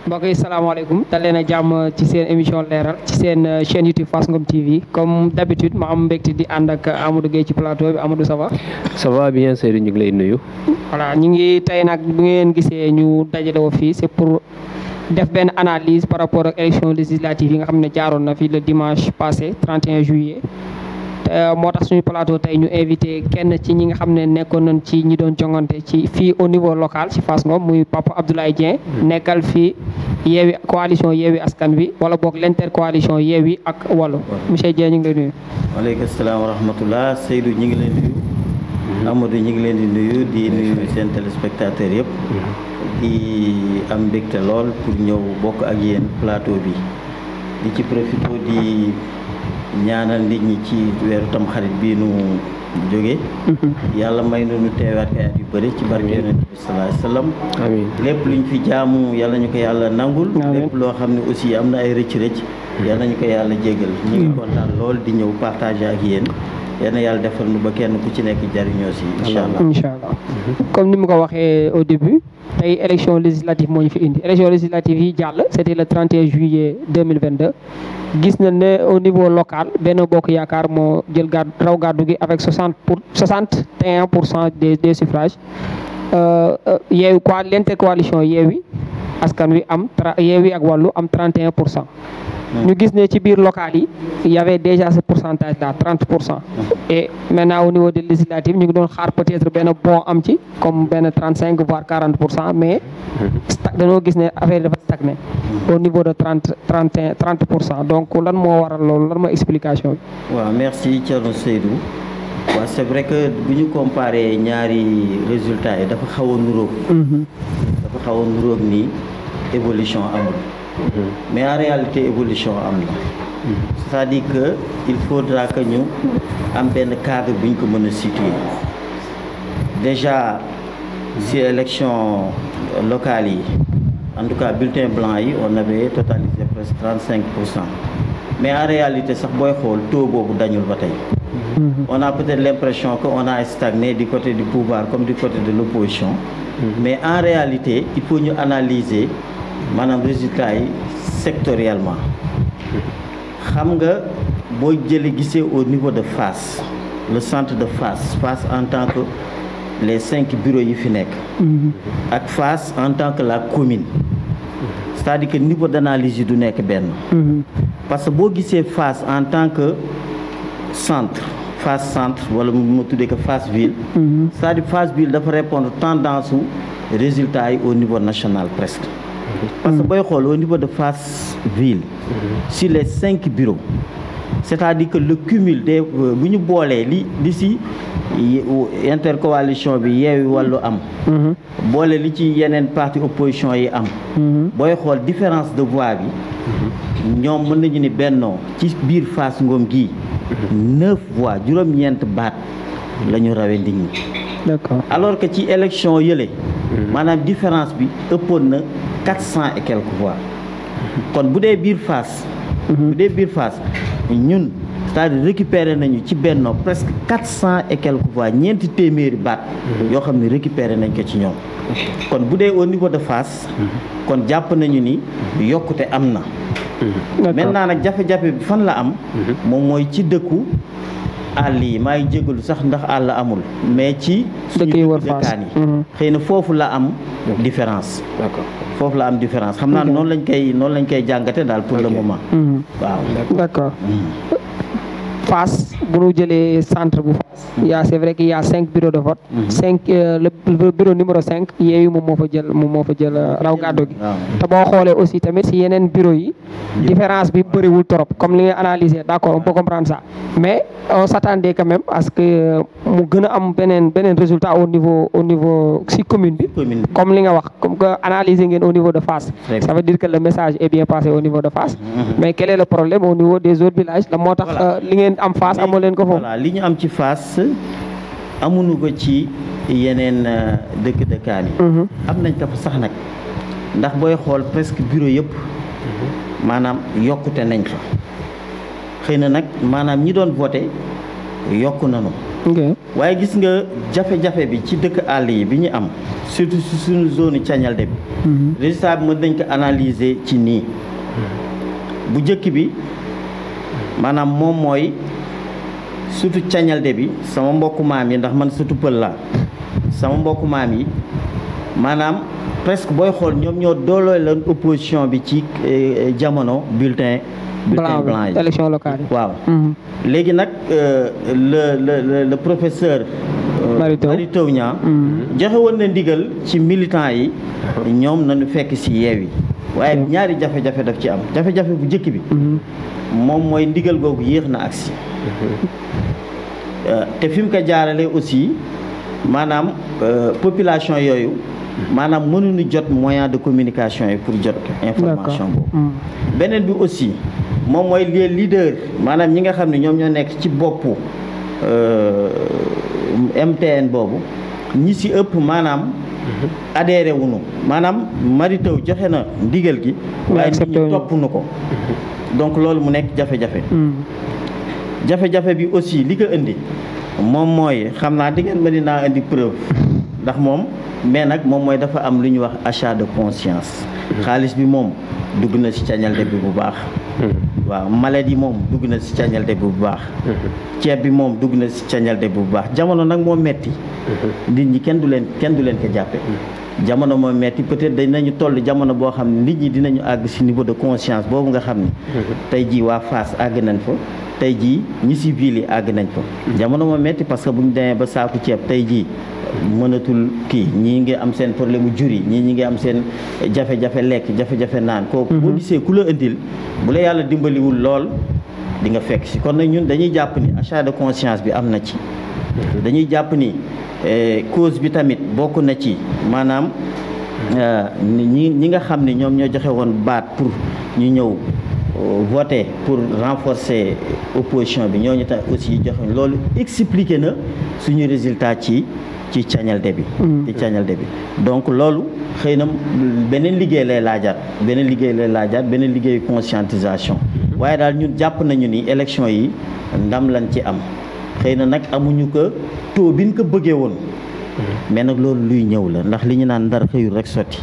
mbokk yi salaamaaleykum dal leen a jàmm ci seen émission leeral ci seen chaîne YouTube Fass Ngom TV comme d'habitude ma am mbégte di ànd ak Amadou Gueye ci plateau bi Amadou ça va. ça va bien Seydou ñu ngi lay nuyu. voilà ñu ngi tey nag bu ngeen gisee ñu dajale woo fii c'est pour def benn analyse par rapport ak élection législative yi nga xam ne jaaroon na fi le dimanche passé 31 juillet. moo tax suñu plateau tey ñu invité kenn ci ñi nga xam ne nekkoon nañ ci ñi doon jongante ci fii au niveau local ci Fass Ngom muy Papa Abdoulaye Dieng nekkal fii Yewwi coalition Yewwi Askan Wi wala boog l'intercoalition Yewwi ak Wallu monsieur Dieng ñu ngi lay nuyu. waaleykum salaam wa rahmatullah Seydou ñu ngi leen di nuyu. Amadou ñu ngi leen di nuyu di nuyu seen téléspectateurs yëpp. di am mbégte lool pour ñëw bokk ak yéen plateau bi di ci profité di. ñaanal nit ñi ci weeru tam xarit bii nu jóge yàlla may nu nu teewaat ay at yu bëri ci barke yonent bi sallallahu alayhi wasallam amiin lépp luñ fi jaamu yàlla ñu ko yàlla nangul lépp loo xam ne aussi am na ay rëcc-rëcc yàlla ñu ko yàlla jéggal ñu ngi kontaan lool di ñëw partager ak yéen yal na yàlla defal nu ba kenn ku ci nekk jariñoo si incha allah comme ni mu ko waxee au début tey élection législative moo ñu fi indi élection législative yi jàll c'était le 31 juillet 2022 gis na ne au niveau local Benno Bokk Yaakaar moo jël raw gàddu gi avec 61% des suffrages Yewwi l'intercoalition Yewwi Askan Wi am Yewwi ak Wallu am 31%. ñu gis ne ci biir local yi il y avait déjà ce pourcentage là 30%. et maintenant au niveau des législatives ñu ngi doon xaar peut-être benn bon am ci comme benn 35 voire 40% mais dañoo gis ne affaire dafa stagné au niveau de 30%. donc lan moo waral loolu lan mooy explication bi. waaw merci Thierno Seydou. waaw c'est vrai que bu ñu comparé ñaari résultats yi dafa xaw a nuróog. dafa xaw a nuróog ni évolution amul. mais en réalité évolution am na. c'est-à-dire que il faudra que ñu am benn cadre bu ñu ko mën a situer déjà si élection locale yi en tout cas bulletin blanc yi on avait totalisé presque 35%. mais en réalité sax booy xool taux boobu dañul ba tey. on a peut-être l'impression que on a stagné du côté du pouvoir comme du côté de l'opposition. mais en réalité il faut ñu analyser maanaam résultats yi sectoriellement. xam nga boo jëlee gisee au niveau de Fass le centre de Fass en tant que les 5 bureaux yi fi nekk. ak Fass en tant que la commune. c'est-à-dire que niveau d'analyse yi du nekk benn. parce que boo gisee Fass en tant que centre wala mu tuddee que Fass ville. c'est-à-dire Fass ville dafa répondre tendance su résultats yi au niveau national presque. parce que booy xool au niveau de Fass ville. sur les 5 bureaux. c'est-à-dire que le cumul des bu ñu boolee li si intercoalition bi Yewwi Wallu am. boole li ci yeneen parti opposition yi am. booy xool différence de voix bi. ñoom mën nañu ni bennoo ci biir Fass Ngom gii. 9 voix juróom-ñeent baat la ñu rawee nit ñi. d'accord alors que ci élection yële. maanaam différence bi ëppoon na 400 et quelques voix. kon bu dee biir Fass. ñun c'est-à-dire récupéré nañu ci Benno presque 400 et quelques voix ñeenti téeméeri baat. yoo xam ne récupéré nañ ko ci ñoom. kon bu dee au niveau de Fass. kon jàpp nañu ni yokkute am na. maintenant nag jafe-jafe bi fan la am. moom mooy ci dëkku àll yi maa ngi jégalu sax ndax àll amul mais ci suñu dëkkaan yi xëy na foofu la am différence. d'accord foofu la am différence xam naa noonu lañ koy jàngate daal pour le moment. waaw d'accord. Fass bu ñu jëlee centre bu Fass c'est vrai qu'il y a 5 bureaux de vote. Le bureau numéro 5 Yewwi moom moo fa jël raw gàddu gi. te boo xoolee aussi tamit si yeneen bureau yi. différence bi bëriwul trop comme li nga analysé d'accord on peut comprendre ça mais on s'attendait quand même à ce que mu gën a am beneen résultat au niveau si commune bi. comme li nga wax comme que analyser ngeen au niveau de Fass. ça veut dire que le message est bien passé au niveau de Fass. mais quel est le problème au niveau des autres villages la moo tax li ngeen am Fass amoo leen ko foofu. voilà li ñu am ci Fass amuñu ko ci yeneen dëkkaan yi. am nañ ko sax nag ndax booy xool presque bureau yëpp maanaam yokkute nañ fa xëy na nag maanaam ñi doon voté yokku nañu. waaye gis nga jafe-jafe bi ci dëkk àll yi bi ñu am surtout si suñu zone Thiagnaldé bi résultat bi mën nañ ko analyser ci nii bu njëkk bi maanaam moom mooy surtout Thiagnaldé bi sama mbokku maam yi ndax man surtout pël la sama mbokku maam yi maanaam presque booy xool ñoom ñoo dooloo leen opposition bi ci jamono bulletin blanc yi élection locale yi waaw léegi nag le professeur Mary Teuw Niane joxe woon na ndigal ci militants yi ñoom nañu fekk si Yewwi waaye ñaari jafe-jafe daf ci am jafe-jafe bu njëkk bi moom mooy ndigal googu yéex na agsi te fi mu ko jaarale aussi maanaam population yooyu maanaam mënuñu jot moyen de communication yi pour jot information boobu beneen bi aussi moom mooy les leaders maanaam ñi nga xam ne ñoom ñoo nekk ci boppu MTN boobu ñi si ëpp maanaam adhéré wuñu maanaam Mary Teuw joxe na ndigal gi waaye nit ñi topp nu ko donc loolu mu nekk jafe-jafe jafe-jafe bi aussi li ko indi moom mooy xam naa di ngeen ma dinaa indi preuve ndax moom mais nag moom mooy dafa am lu ñuy wax achat de conscience xaalis bi moom dugg na ci Thiagnaldé bi bu baax waaw maladie moom dugg na ci Thiagnaldé bi bu baax ceeb bi moom dugg na ci Thiagnaldé bi bu baax jamono nag moo metti nit ñi kenn du leen ko jàppe jamono moo metti peut-être dinañu toll jamono boo xam ne nit ñi dinañu àgg ci niveau de conscience boobu nga xam ne tey jii waa Fass àgg nañ fa tey jii ñi ci ville yi àgg nañ fa jamono moo metti parce que bu ñu demee ba saaku ceeb tey jii mënatul kii ñii ngi am seen problème mu jur yi ñi ngi am seen jafe-jafe lekk jafe-jafe naan kooku boo gisee ku la indil bu la yàlla dimbaliwul lool di nga fekk si kon nag ñun dañuy jàpp ni achat de conscience bi am na ci dañuy jàpp ni cause bi tamit bokk na ci maanaam ñi nga xam ne ñoom ñoo joxe woon baat pour ñu ñëw voter pour renforcer opposition bi ñooñu tam aussi joxe loolu expliqué na suñu résultat ci Thiagnaldé bi donc loolu xëy na beneen liggéey lay laajaat beneen liggéeyu conscientisation waaye daal ñun jàpp nañu ni élection yi ndam lañ ci am xëy na nag amuñu ko taux bi ñu ko bëggee woon mais nag loolu luy ñëw la ndax li ñu naan ndar xëyul rek sotti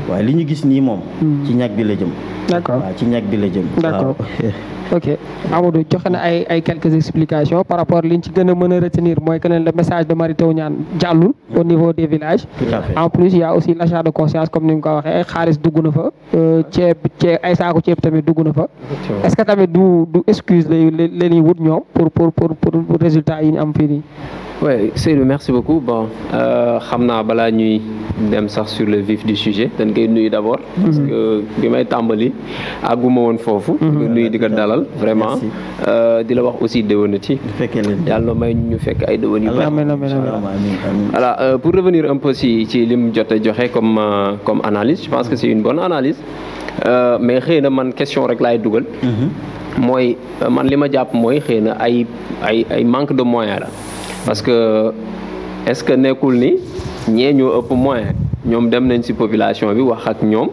waaye li ñu gis nii moom ci ñag bi la jëm d'accord waaw ci ñag bi la jëm d'accord ok Amadou joxe na ay quelques explications par rapport liñ ci gën a mën a retenir mooy que le message de Mary Teuw Niane jàllul au niveau des villages en plus il y a aussi l'achat de conscience comme ni nga ko waxee xaalis dugg na fa ceeb ay saako ceeb tamit dugg na fa est-ce que tamit du excuse la ñuy wut ñoom pour résultat yi ñu am fii nii Oui, Seydou, merci beaucoup. Bon, xamna bala ñuy dem sax sur le vif du sujet dañ koy nuyu d'abord parce que bi may tàmbali àgguma woon foofu nuyu di ko dalal vraiment di la wax aussi déwénati yàlla may ñu fekk ay déwén yu bari voilà pour revenir un peu si lim jot a joxe comme analyse je pense que c'est une bonne analyse mais xëy na man question rek laay dugal mooy man li ma jàpp mooy xëy na ay manque de moyens la parce que est-ce que nekkul ni ñee ñoo ëpp moyen ñoom dem nañ ci population bi wax ak ñoom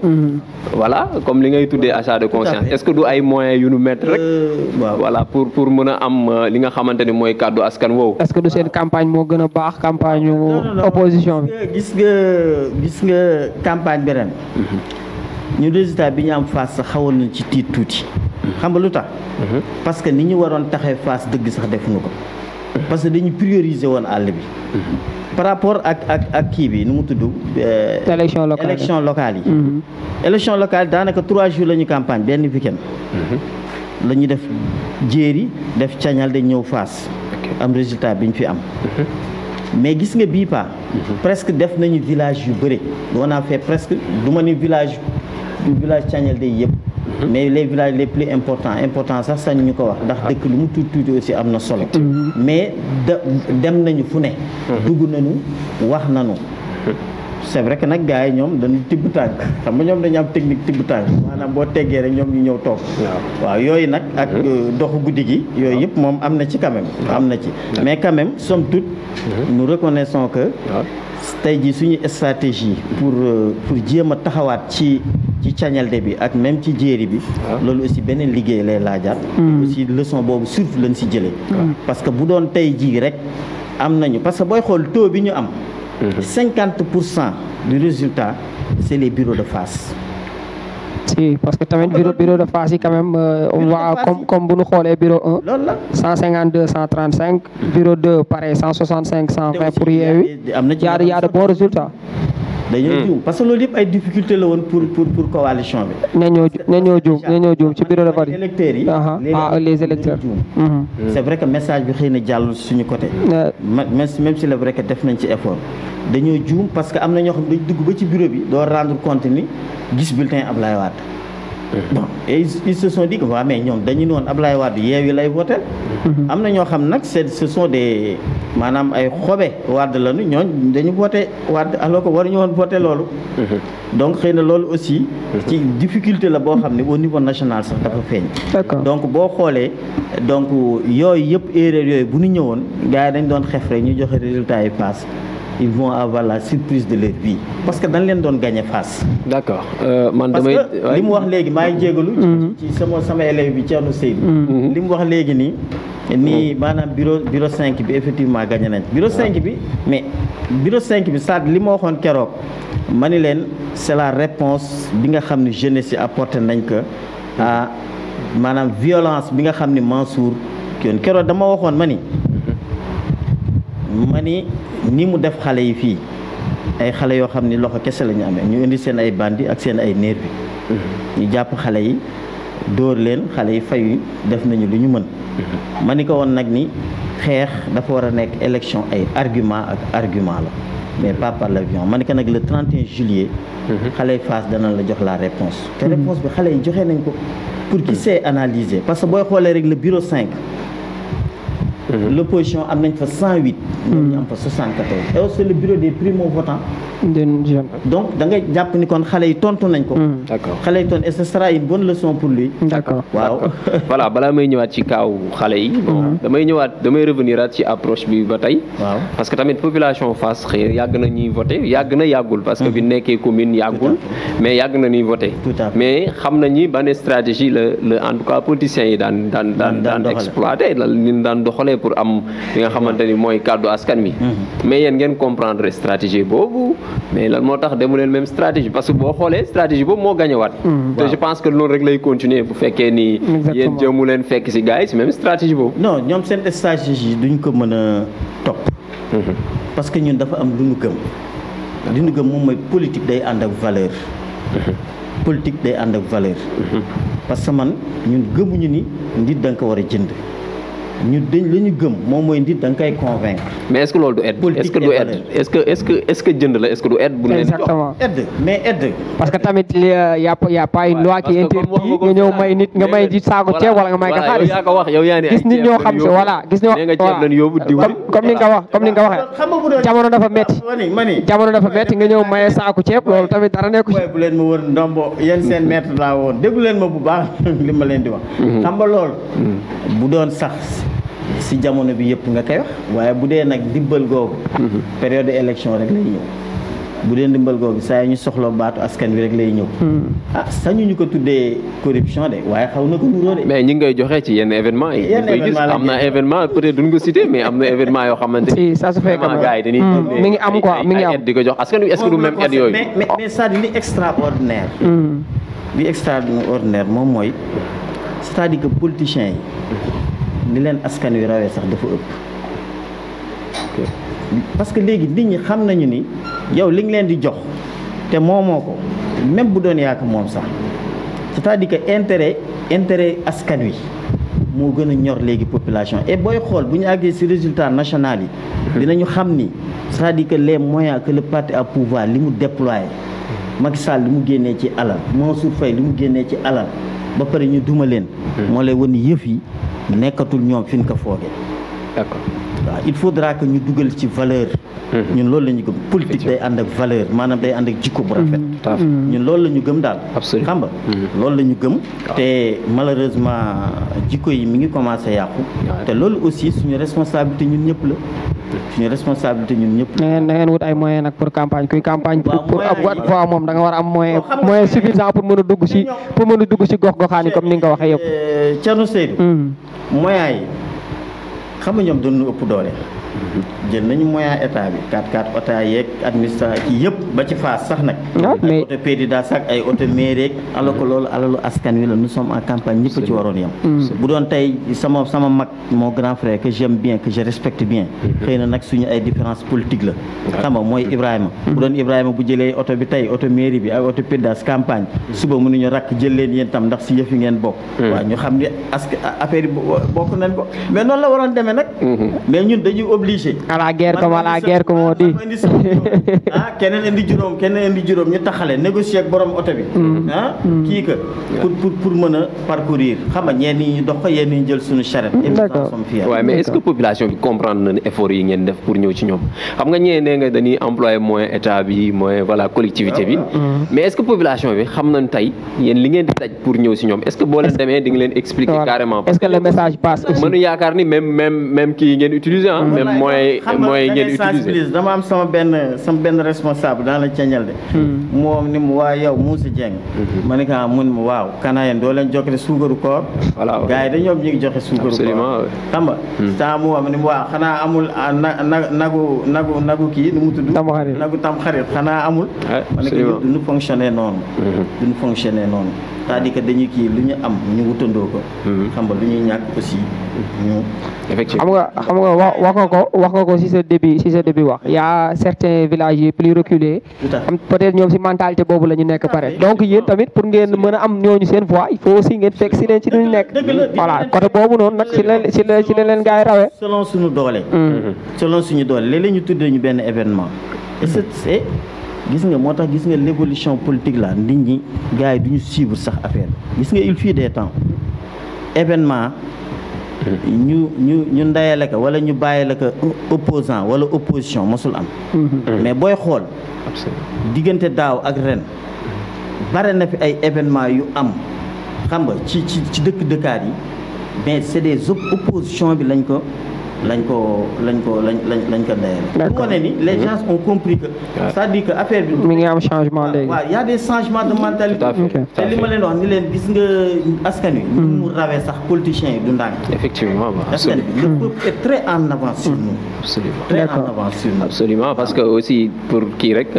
voilà comme li ngay tuddee achat de conscience est-ce que du ay moyens yu nu mettre rek voilà pour mën a am li nga xamante ni mooy kàddu askan woowu est-ce que du seen campagne moo gën a baax campagne opposition bi gis nga campagne bi ren ñu résultat bi ñu am face sax xawoon nañ ci tiit tuuti xam nga lu tax parce que ni ñu waroon taxee face dëgg sax defuñu ko parce que dañu prioriser woon àll bi par rapport ak kii bi nu mu tudd élection locale yi élection locale daanaka 3 jours la ñu campagne benn week-end la ñu def jéeri def Thiagnaldé ñëw Fass am résultat bi ñu fi am mais gis nga bii pas presque def nañu village yu bëri on a fait presque du ma ni village Thiagnaldé yi yëpp mais les villages les plus importants sax sañ ñu ko wax ndax dëkk lu mu tuuti aussi am na solo mais dem nañu fu ne dugg nañu wax nañu c'est vrai que nag gars yi ñoom dañu tibb tànk xam nga ñoom dañu am technique tibb tànk maanaam boo teggee rek ñoom ñu ñëw toog waaw yooyu nag ak doxu guddi gi yooyu yëpp moom am na ci quand même am na ci mais quand même somme toute nous reconnaissons que tey jii suñu stratégie pour jéem a taxawaat ci Thiagnaldé bi ak même ci jéeri bi loolu aussi beneen liggéey lay laajaat aussi leçon boobu surtout lañ si jëlee parce que bu doon tey jii rek am nañu parce que booy xool taux bi ñu am 50% du résultat c'est les bureaux de Fass. si parce que tamit bureau de Fass yi quand même waa comme bu ñu xoolee bureau 1 loolu la 152 135 bureau 2 pareil 165 120 pour Yewwi y a de bons résultats. dañoo juum parce que loolu yëpp ay difficulté la woon pour coalition bi. ñoo juum ci bureau de vote yi. électeurs yi. les électeurs. c'est vrai que message bi xëy na jàllul suñu côté. même si c'est vrai que def nañ ci effort. dañoo juum parce que am na ñoo xam dañ dugg ba ci bureau bi doo rendre compte ni gis bulletin Ablaye Wade. bon et ils se sont dit que waaw mais ñoom dañu noon Ablaye Wade Yewwi lay voté. am na ñoo xam nag ce sont des maanaam ay xobe Wade lañu ñooñ dañu voté Wade alors que waruñu woon voté loolu. donc xëy na loolu aussi. ci difficulté la boo xam ne au niveau national sax dafa feeñ. donc boo xoolee donc yooyu yëpp erreur yooyu bu ñu ñëwoon gars yi dañ doon xef rek ñu joxe résultat yi passe. ils vont avoir la surprise de leur vie parce que dañ leen doon gagné Fass. d'accord man damay parce que li mu wax léegi maa ngi jégalu. ci sama élève bi Thierno Seydou. li mu wax léegi nii maanaam bureau 5 bi effectivement gagné nañ bureau 5 bi mais bureau 5 bi ça li ma waxoon keroog ma ni leen c'est la réponse bi nga xam ne jeunesse yi apporté nañ ko à maanaam violence bi nga xam ne Mansour yoon keroog dama waxoon ma ni ni mu def xale yi fii ay xale yoo xam ni loxo kese la ñu amee ñu indi seen ay bandi ak seen ay nervi ñu jàpp xale yi dóor leen xale yi fayu def nañu lu ñu mën ma ni ko woon nag ni xeex dafa war a nekk élection ay argument ak argument la mais pas par l'avion ma ni ko nag le 31 juillet xale yi Fass dana la jox la réponse te réponse bi xale yi joxe nañ ko pour qui sait analyser parce que booy xoolee rek le bureau 5 l'opposition am nañ fa 108 ñoom ñu am fa 74 et c'est le bureau des primo-votants donc da ngay jàpp ni kon xale yi tontu nañ ko. d'accord xale yi tontu et ce sera une bonne leçon pour lui. d'accord waaw. voilà balaa may ñëwaat ci kaaw xale yi. bon damay revenir ci approche bi ba tey. waaw parce que tamit population Fass xëy yàgg na ñuy voté yàgg na yàggul. parce que bi nekkee commune yàggul. mais yàgg na ñuy voté. mais xam nañu ban stratégie la en tout cas politiciens yi daan exploité la ñu daan doxalee pour am li nga xamante ni mooy kàddu askan wi. mais yéen ngeen comprendre stratégie boobu. mais lan moo tax demu leen même stratégie parce que boo xoolee stratégie boobu moo gañewaat te je pense que loolu rek lay continuer bu fekkee ni yéen jëmu leen fekk si gars yi si même stratégie boobu non ñoom seen stratégie duñ ko mën a topp parce que ñun dafa am lu ñu gëm li ñu gëm moom mooy politique day ànd ak valeur politique day ànd ak valeur parce que man ñun gëmuñu ni nit da nga ko war a jënd ñu la ñu gëm moom mooy nit da nga koy convaincre. mais est-ce que loolu du aide. est-ce que du aide est-ce que jënd la est-ce que du aide. bu leen jox exactement aide mais aide. parce que tamit y a pas une loi qui interdit nga ñëw may nit nga may di saako ceeb wala nga may ko xaalis. yaa ko wax yow yaa ne gis nit ñoo xam si voilà gis ñoo comme ni nga waxee jamono dafa metti jamono dafa metti nga ñëw maye saako ceeb loolu tamit dara nekku ci. bu leen ma wër ndombo yéen seen maître laa woon déglu leen ma bu baax li ma leen di wax. xam nga loolu bu doon sax. si jamono bi yëpp nga koy wax waaye bu dee nag ndimbal googu période élection rek lay ñëw bu dee ndimbal googu saa yi ñu soxla baatu askan wi rek lay ñëw sañu ñu ko tuddee corruption de waaye xaw na ko nuróo de mais ñi ngay joxe ci yenn événement yi ñu koy gis am na événement peut-être duñ ko cité mais am na événement yoo xamante si ça se fait comme gars yi dañuy mi ngi am quoi mi ngi am di ko jox askan wi est-ce que du même aide yooyu mais ça li extraordinaire li extraordinaire moom mooy c'est-à-dire que politiciens yi ni leen askan wi rawee sax dafa ëpp parce que léegi nit ñi xam nañu ni yow li nga leen di jox te moomoo ko même bu doon yaaka moom sax c'est-à-dire que intérêt askan wi moo gën a ñor léegi population et booy xool bu ñu àggee ci résultat national yi dinañu xam ni c'est-à-dire que les moyens que le parti à pouvoir li mu déployé Macky Sall li mu génnee ci alal Mansour Faye li mu génnee ci alal ba pare ñu duma leen moo lay wan yëf yi nekkatul ñoom fi ñu ko foogee. d'accord waaw il faudra que ñu dugal ci valeur. ñun loolu la ñu gëm politique day ànd ak valeur maanaam day ànd ak jikko bu rafet. ñun loolu la ñu gëm daal. absolument xam nga loolu la ñu gëm. te malheureusement jikko yi mi ngi commencé yàqu. te loolu aussi suñu responsabilité ñun ñëpp la. suñu responsabilité ñun ñëpp. na ngeen wut ay moyens nag pour campagne kuy campagne. pour ab voix moom da nga war a am moyen suffisant pour mën a dugg ci gox-goxaan yi comme ni nga ko waxee yëpp. Thierno Seydou. moyens yi xam nga ñoom dañu ëpp doole. jël nañu moyen état bi 4x4 oto yeeg administration yëpp ba ci Fass sax nag ay auto pédida sax ay auto mairie alors que loolu alalu askan wi la nous sommes en campagne ñëpp ci waroon yam bu doon tey sama mag mon grand frère que j'aime bien que je respecte bien xëy na nag suñu ay différence politique la xam nga mooy Ibrahima bu doon Ibrahima bu jëlee auto bi tey auto mairie bi ay auto pédida campagne suba mënuñu rakk jël leen yéen tam ndax si yëf yi ngeen bokk waaw ñu xam ne affaire yi bokk nañ ko mais noonu la waroon demee nag mais ñun dañuy obligé à la guerre comme on dit keneen indi juróom ñu taxale négocier ak borom oto bi kii que pour mën a parcourir xam nga ñenn ñi ñu dox ko yenn ñi jël suñu charrette waaw mais est-ce que population bi comprendre na effort yi ngeen def pour ñëw ci ñoom xam nga ñee nee nga dañuy employer moyen état bi moyen voilà collectivité bi mais est-ce que population bi xam nañ tey yéen li ngeen di daj pour ñëw ci ñoom est-ce que boo leen demee di nga leen expliquer carrément est-ce que le message passe aussi mënu yaakaar ni même kii ngeen utiliser même moyen ngeen utiliser dama am sama benn responsable dans la ceeñal de moom ni mu waa yow Moussa Dieng ma ne ko mun ma waaw kanaa yéen doo leen joxe suukaru koor gars yi da ñoom ñu ngi joxe suukaru koor xam nga saa mu wax ni mu waaw xanaa amul nagu kii nu mu tudd nagu tam xarit xanaa amul ma ne ko duñu fonctionner noonu c'est-à-dire que dañuy kii lu ñu am ñu wutandoo ko xam nga lu ñuy ñàkk aussi ñu effectivement xam nga wax nga ko si sa début wax y a certains villages yi plus reculés peut-être ñoom si mentalité boobu la ñu nekk pare donc yéen tamit pour ngeen mën a am ñooñu seen voix il faut aussi ngeen fekk si leen ci lu ñu nekk voilà côté boobu noonu nag si la leen gars yi rawee selon suñu doole léeg-léeg ñu tuddee ñu benn événement et c'est gis nga moo tax gis nga l'évolution politique là nit ñi gars yi duñu suivre sax affaire gis nga il fut des temps événement ñu ndayale ko wala ñu bàyyile ko opposant wala opposition mosul am mais booy xool diggante daaw ak ren bare na fi ay événement yu am xam nga ci dëkkaat yi mais c'est des oppositions bi lañ ko ndayale pour wane ni les gens ont compris que c'est-à-dire que affaire bi mi ngi am changement léegi waaw y a des changements de mentalité te li ma leen wax ni leen gis nga askan wi ñu mu rawee sax politiciens yi du ndànk effectivement askan bi le peuple est très en avance sur nous absolument parce que aussi pour kii rek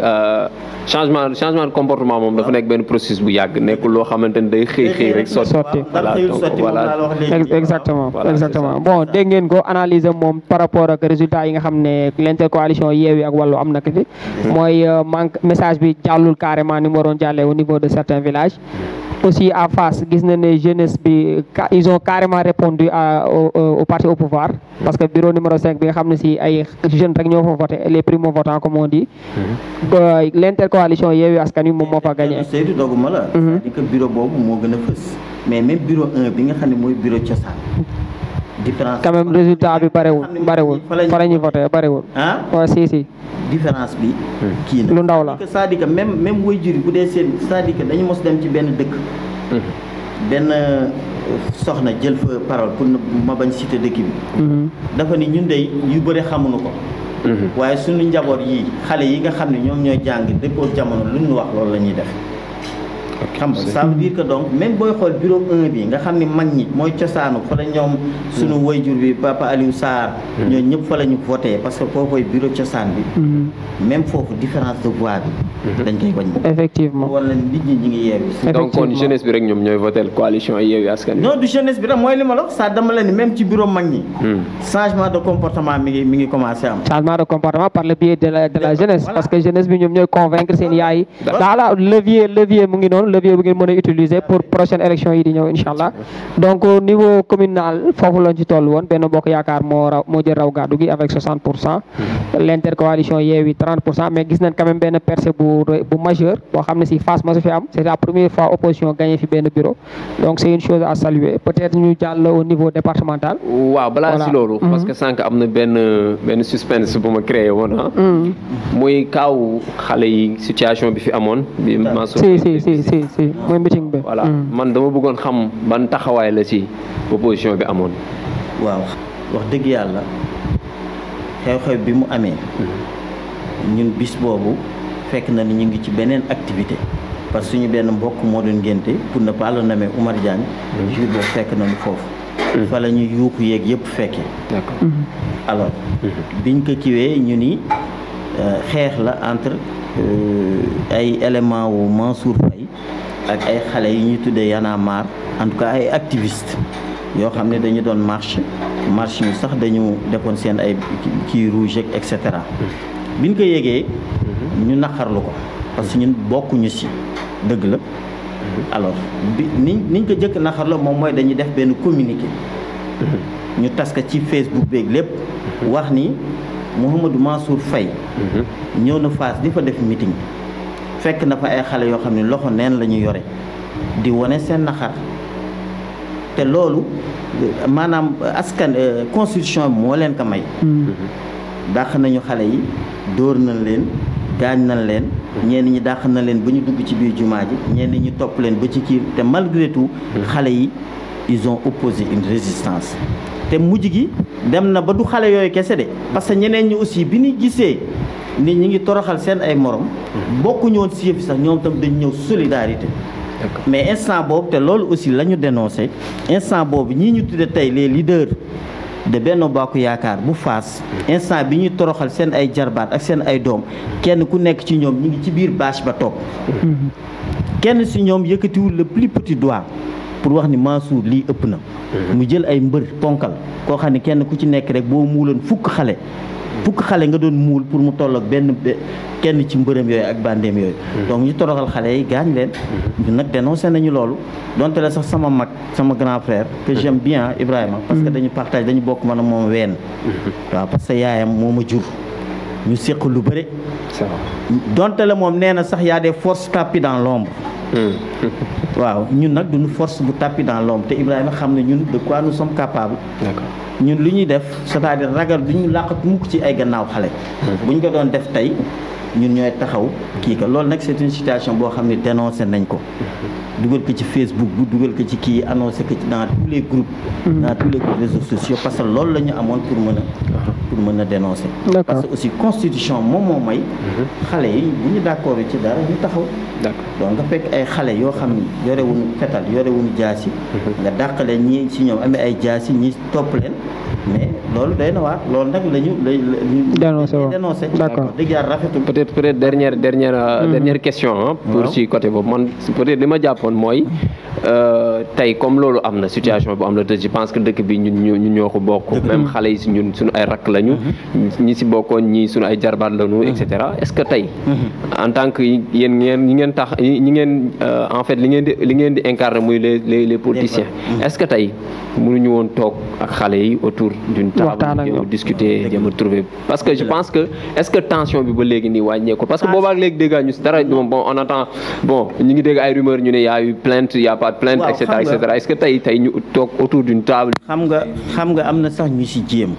changement de comportement moom dafa nekk benn processus bu yàgg nekkul loo xamante ni day xëy rek sotti exactement bon dégg ngeen ko analyse moom par rapport ak résultat yi nga xam ne l'intercoalition Yewwi ak Wallu am na ko fi mooy manque message bi jàllul carrément ni mu waroon jàllee au niveau de certains villages aussi à Fass gis na ne jeunesse bi ils ont carrément répondu au parti au pouvoir parce que bureau numéro 5 bi nga xam ne si ay jeunes rek ñoo fa voté les primo-votants comme on dit l'intercoalition Yewwi Askan Wi moom moo fa gagné. Seydou doguma la c'est-à-dire que bureau boobu moo gën a fës mais même bureau 1 bi nga xam ne mooy bureau cosaan différence quand même résultat bi barewul fa la ñuy voté barewul waaw si différence bi kii na lu ndaw la c'est-à-dire que même waajur yi bu dee seen c'est-à-dire que dañu mos dem ci benn dëkk benn soxna jël fa parole pour ma bañ cité dëkk bi dafa ni ñun dey yu bëri xamuñu ko waaye suñu njaboot yi xale yi nga xam ne ñoom ñooy jàng dëppoo jamono lu ñu wax loolu la ñuy def xam nga ça veut dire que donc même booy xool bureau 1 bi nga xam ne mag ñi mooy cosaanu fa la ñoom suñu wayjur bi Papa Aliou Sarr ñoo ñëpp fa la ñu voté parce que foofu bureau cosaan bi même foofu différence de voix bi dañ koy wàññi effectivement wala nit ñi ñi ngi Yewwi donc kon jeunesse bi rek ñoom ñooy voté coalition Yewwi Askan Wi non du jeunesse bi rek mooy li ma la wax ça dama la ni même ci bureau mag ñi changement de comportement mi ngi commencé am changement de comportement par le biais de la jeunesse parce que jeunesse bi ñoom ñooy convaincre seen yaay daala levier mu ngi noonu levier bu ngeen mën a utiliser pour prochaine élection yi di ñëw inchallah donc au niveau communal foofu lañ ci toll woon Benno Bokk Yaakaar moo jël raw gàddu gi avec 60%, l'intercoalition Yewwi 30%, mais gis nañ quand même benn percée bu majeur boo xam ne si Fass ma su fi am c'est la première fois opposition gagné fi benn bureau donc c'est une chose à saluer peut-être ñu jàll au niveau départemental. waaw balaa si loolu parce que sànq am na benn suspense bu ma créé woon muy kaaw xale yi situation bi fi amoon bi si mooy meeting bi voilà man dama bëggoon xam ban taxawaay la ci opposition bi amoon. waaw wax dëgg yàlla xew-xew bi mu amee ñun bis boobu fekk na ni ñu ngi ci beneen activité parce que suñu benn mbokk moo doon ngénte pour ne pas le nommer Oumar Diagne jour boobu fekk nañu foofu fa la ñu yuuxu yeeg yëpp fekke d'accord. alors biñ ko kiwee ñu ni xeex la entre ay éléments wu Mansour Faye ak ay xale yi ñuy tuddee Y'en a marre en tout cas ay activistes yoo xam ne dañu doon marche ñu sax dañu defoon seen ay kii rouge et cetera biñ ko yégee ñu naqarlu ko parce que ñun bokkuñu ci dëgg la alors niñ ko jëkk naqarlu moom mooy dañuy def benn communiqué ñu tas ko ci Facebook beeg lépp wax ni Mouhamadou Mansour Faye ñëw na Fass di fa def meeting fekk na fa ay xale yoo xam ne loxo neen la ñu yore di wane seen naqar te loolu maanaam askan constitution bi moo leen ko may dàq nañu xale yi dóor nañ leen gaañ nañ leen ñenn ñi dàq na leen ba ñu dugg ci biir jumaa ji ñenn ñi topp leen ba ci kii te malgré tout xale yi ils ont opposé une résistance te mujj gi dem na ba du xale yooyu kese de parce que ñeneen ñi aussi bi ñu gisee ni ñi ngi toroxal seen ay morom bokkuñu woon si yëf sax ñoom tam dañ ñëw solidarité mais instant boobu te loolu aussi la ñu dénoncé instant boobu ñii ñu tudde tey les leaders de Benno Bokk Yaakaar bu Fass instant bi ñuy toroxal seen ay jarbaat ak seen ay doom kenn ku nekk ci ñoom ñi ngi ci biir bâche ba toog kenn si ñoom yëkkatiwul le plus petit doigt pour wax ni Mansour lii ëpp na mu jël ay mbër ponkal koo xam ne kenn ku ci nekk rek boo muuloon fukk xale nga doon muul pour mu tolloog kenn ci mbërëm yooyu ak bandeem yooyu donc ñu toroxal xale yi gaañ leen ñu nag dénoncé nañu loolu donte la sax sama mag sama grand frère que j'aime bien Ibrahima parce que dañu partage dañu bokk man a moom ween waaw parce que yaayam moo ma jur ñu séq lu bëri donte la moom nee na sax y a des forces tapis dans l'ombre waaw ñun nag duñu force bu tapis dans l'ombre te Ibrahima xam ne ñun de quoi nous sommes capables ñun li ñuy def c'est-à-dire ragal du ñu làqat mukk ci ay gannaaw xale bu ñu ko doon def tey ñun ñooy taxaw kii ka loolu nag c'est une situation boo xam ne dénoncé nañ ko dugal ko ci Facebook bu dugal ko ci kii annoncé ko ci dans tous les groupes réseaux sociaux parce que loolu la ñu amoon pour mën a dénoncer parce que aussi constitution moom moo may xale yi bu ñu d'accord ci dara ñu taxaw donc nga fekk ay xale yoo xam ne yore wuñu fetal yore wuñu jaasi nga dàqale ñi ci ñoom amee ay jaasi ñi topp leen mais loolu day na waar loolu nag lañu dénoncé d'accord dëgg yàlla rafetul peut-être dernière question pour ci côté boobu man peut-être li ma jàppoon mooy tey comme loolu am na situation bu am la te je pense que dëkk bi ñun ñoo ko bokk même xale yi si ñun suñu ay rakk lañu ñi si bokkoon ñi suñu ay jarbaat lañu et cetera est-ce que tey en tant que yéen ñi ngeen tax ñi ngeen en fait li ngeen di incarner muy les politiciens est-ce que tey mënuñu woon toog ak xale yi autour d'une table discuter jéem a trouver parce que je pense que est-ce que tension bi ba léegi nii wàññeeku parce que boobaa léegi dégg ñu dara bon on entend bon ñu ngi dégg ay rumeurs ñu ne y a eu plainte y a pas de plainte et cetera est-ce que tey ñu toog autour d'une table xam nga am na sax ñu ci jéem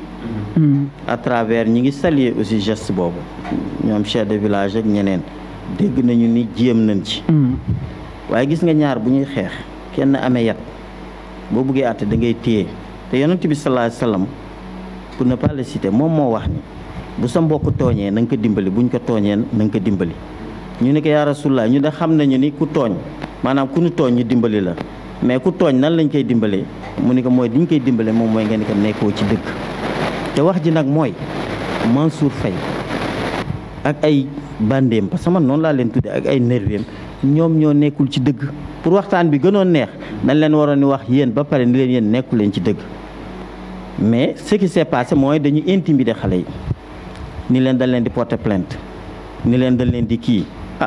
à travers ñi ngi saluer aussi geste boobu ñoom chef de village ak ñeneen dégg nañu ni jéem nañ ci waaye gis nga ñaar bu ñuy xeex kenn amee yat boo buggee àtte da ngay téye te yonent bi sallallahu alayhi wasallam pour ne pas le citer moom moo wax ni bu sa mbokk tooñee na nga ko dimbali buñ ko tooñee na nga ko dimbali ñu ne ko yaa Rasulullah ñu de xam nañu ni ku tooñ maanaam ku ñu tooñ ñu dimbali la mais ku tooñ nan lañ koy dimbalee mu ni ko mooy diñ koy dimbale moom mooy nga ni ko nekkoo ci dëgg te wax ji nag mooy Mansour Faye ak ay bandéem parce que man noonu laa leen tudde ak ay nerveem ñoom ñoo nekkul ci dëgg pour waxtaan bi gënoon neex dañ leen waroon ni wax yéen ba pare ni leen yéen nekku leen ci dëgg mais ce qui s'est passé mooy dañu intimider xale yi ni leen dañ leen di porter plainte ni leen dañ leen di kii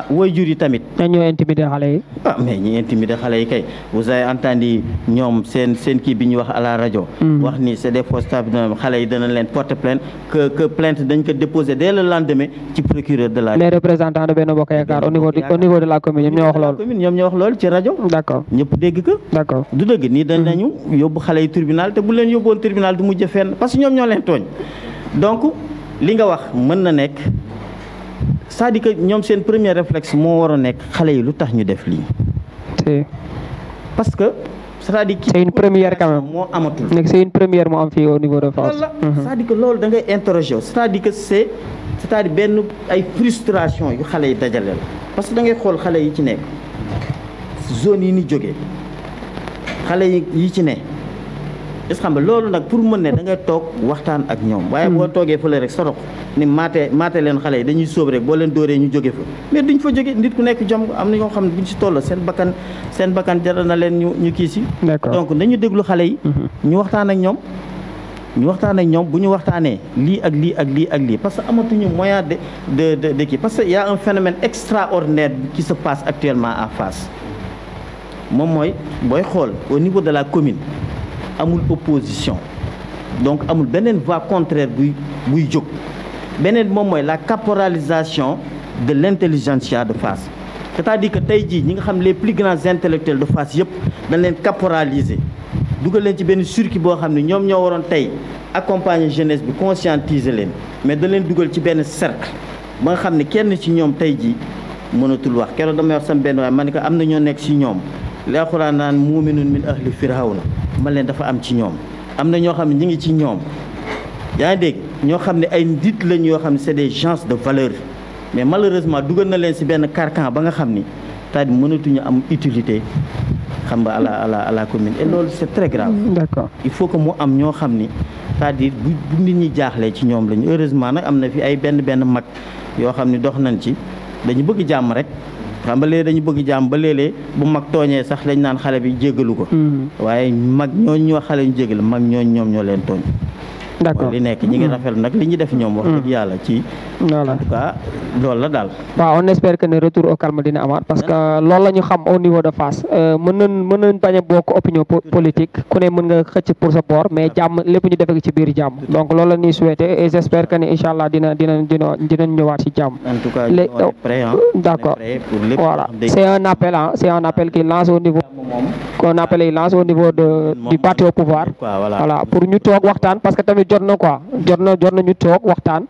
waajur yi tamit. ñoo intimider xale yi. mais ñi intimider xale yi kay vous avez entendu ñoom seen kii bi ñu wax à la rajo. wax ni c'est des fausses tables xale yi dana leen porter plainte que plainte dañ ko déposer dès le lendemain ci procureur de la. les représentants de Benno Bokk Yaakaar au niveau de la commune ñoom ñoo wax loolu. ñoom ñoo wax loolu ci rajo. d'accord ñëpp dégg ko. d'accord du dëgg nii dañ nañu yóbbu xale yi tribunal te bu leen yóbboon tribunal du mujj fenn parce que ñoom ñoo leen tooñ donc li nga wax mën na nekk. c'est-à-dire que ñoom seen premier réflexe moo war a nekk xale yi lu tax ñu def lii. parce que c'est-à-dire. c'est une première quand même moo amatul. nekk c'est une première moo am fii au niveau de France. c'est-à-dire que loolu da ngay interroger c'est-à-dire que c'est-à-dire benn ay frustration yu xale yi dajaleel parce que da ngay xool xale yi ci nekk zone yi ni jógee xale yi ci ne est-ce que xam nga loolu nag pour mën ne da ngay toog waxtaan ak ñoom waaye boo toogee fële rek sorox ni maate leen xale yi dañuy sóob rek boo leen dóoree ñu jóge fa mais duñ fa jóge nit ku nekk jom am na ñoo xam ne buñ si toll seen bakkan jaral na leen ñu kii si donc nañu déglu xale yi ñu waxtaan ak ñoom bu ñu waxtaanee lii ak lii ak lii ak lii parce que amatuñu moyen de kii parce que y a un phénomène extraordinaire qui se passe actuellement à Fass moom mooy booy xool au niveau de la commune amul opposition donc amul beneen voix contraire buy jóg beneen moom mooy la caporalisation de l'intelligentsia de Fass c'est-à-dire que tey jii ñi nga xam les plus grands intellectuels de Fass yëpp dañ leen caporaliser dugal leen ci benn circuit boo xam ne ñoom ñoo waroon tey accompagner jeunesse bi conscientiser leen mais da leen dugal ci benn cercle ba nga xam ne kenn ci ñoom tey jii mënatul wax keroog damay wax sama benn waaye ma ne ko am na ñoo nekk ci ñoom li Alxuraan naan muuminun min ahli firawna man leen dafa am ci ñoom am na ñoo xam ne ñi ngi ci ñoom yaa ngi dégg ñoo xam ne ay nit lañ yoo xam ne c'est des gens de valeur mais malheureusement dugal na leen ci benn carcan ba nga xam ni c'est-à-dire mënatuñu am utilité xam nga à la commune et loolu c'est très grave. D'accord. Il faut que mu am ñoo xam ni c'est-à-dire bu nit ñi jaaxlee ci ñoom lañu heureusement nag am na fi ay benn mag yoo xam ni dox nañ ci dañu bëgg jàmm rek xam nga léegi dañu bëgg jàmm ba léeg-léeg bu mag tooñee sax dañ naan xale bi jéggalu ko waaye mag ñooñu ñoo xale ñu jéggal mag ñooñu ñoom ñoo leen tooñ. D'accord li nekk ñi ngi rafetlu nag li ñu def ñoom wax dëgg yàlla ci en tout cas loolu la daal. waaw on espère que ne retour au calme dina amaat parce que loolu la ñu xam au niveau de Fass mën nañ bañ a bokk opinion politique ku ne mën nga xëcc pour sa bord mais jàmm lépp ñu defee ci biir jàmm donc loolu la ñuy souhaiter et j'espère que ne incha allah dinañ ñëwaat ci jàmm. en tout cas d'accord voilà c'est un appel qui lance au niveau du parti au pouvoir voilà pour ñu toog waxtaan parce que tamit jot na ñu toog waxtaan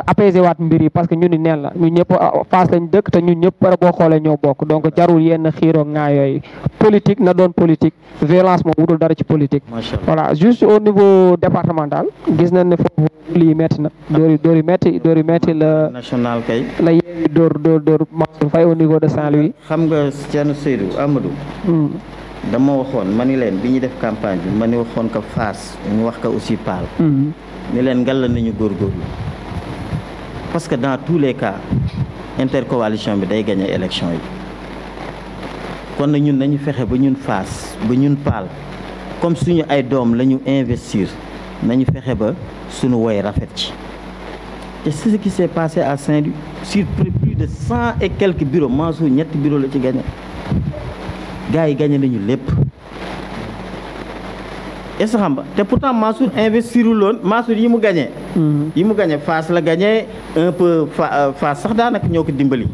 apaiser waat mbir yi parce que ñu ni neen la ñu ñëpp Fass lañ dëkk te ñun ñëpp boo xoolee ñoo bokk donc jarul yenn xiiroo ngaa yooyu politique na doon politique violence moom wutul dara ci politique voilà juste au niveau départemental gis nañ ne foofu lii metti na dóor yi metti la national kay la yeewi dóor Mansour Faye au niveau de Saint-Louis xam nga Thierno Seydou Amadou dama waxoon ma ni leen bi ñuy def campagne bi ma ni waxoon ko Fass ñu wax ko aussi Paal ni leen ngal la nañu góorgóorlu parce que dans tous les cas intercoalition bi day gagner élection yi kon na ñun nañu fexe ba ñun Fass ba ñun Paal comme suñu ay doom la ñu investir nañu fexe ba suñu woy rafet ci et c'est ce qui s'est passé à Saint-Louis sur plus de 100 et quelques bureaux Mansour ñetti bureau la ci gagné gars yi gagné nañu lépp est-ce que xam nga te pourtant Mansour investirul woon Mansour yi mu gagné Fass la gagné un peu Fass sax daanaka ñoo ko dimbali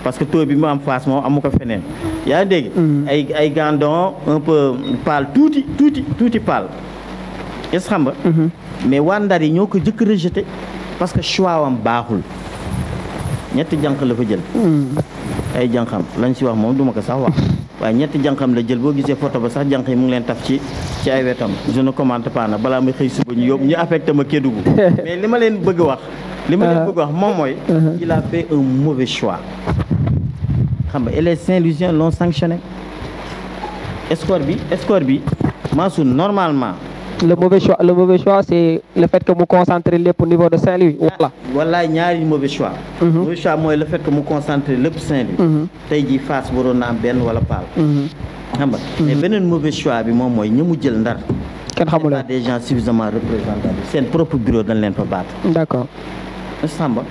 parce que taux bi mu am Fass moom amu ko feneen yaa ngi dégg ay Gandon un peu Paal tuuti Paal est-ce que xam nga mais waa Ndar yi ñoo ko jëkk rejeté parce que choix wam baaxul ñetti jànq la fa jël ay jànqam lañ si wax moom duma ko sax wax waaye ñetti jànqam la jël boo gisee photo ba sax jànq yi mu ngi leen taf ci ay wetam je ne commente pas na balaa may xëy suba ñu yóbbu ñu affecté ma Kédougou mais li ma leen bëgg wax moom mooy il a fait un mauvais choix xam nga et les Saint-Louisiens l'ont sanctionné score bi Mansour normalement le mauvais choix c'est le fait que mu concentrer lépp au niveau de Saint-Louis wala ñaari mauvais choix mauvais choix mooy le fait que mu concentrer lépp Saint-Louis tey jii Fass waroon na am benn wala Paal xam nga mais beneen mauvais choix bi moom mooy ñu mu jël Ndar kenn xamul pas des gens suffisamment représentatifs seen propre bureau dañ leen fa battre d'accord Samba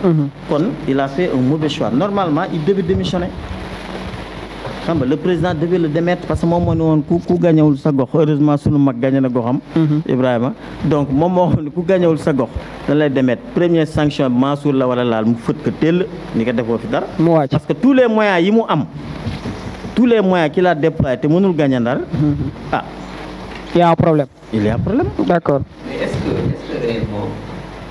kon il a fait un mauvais choix normalement il devait démissionner xam nga le président devait le démettre parce que moom moo ne woon ku gañewul sa gox heureusement sunu mag gañe na goxam Ibrahima donc moom moo xam ne ku gañewul sa gox dañ lay démettre première sanction Mansour la wala laal mu fët ko teel ni ko defoo fi dara parce que tous les moyens yi mu am tous les moyens qu'il a déployé te mënul gañe Ndar il y a un problème d'accord mais est-ce que réellement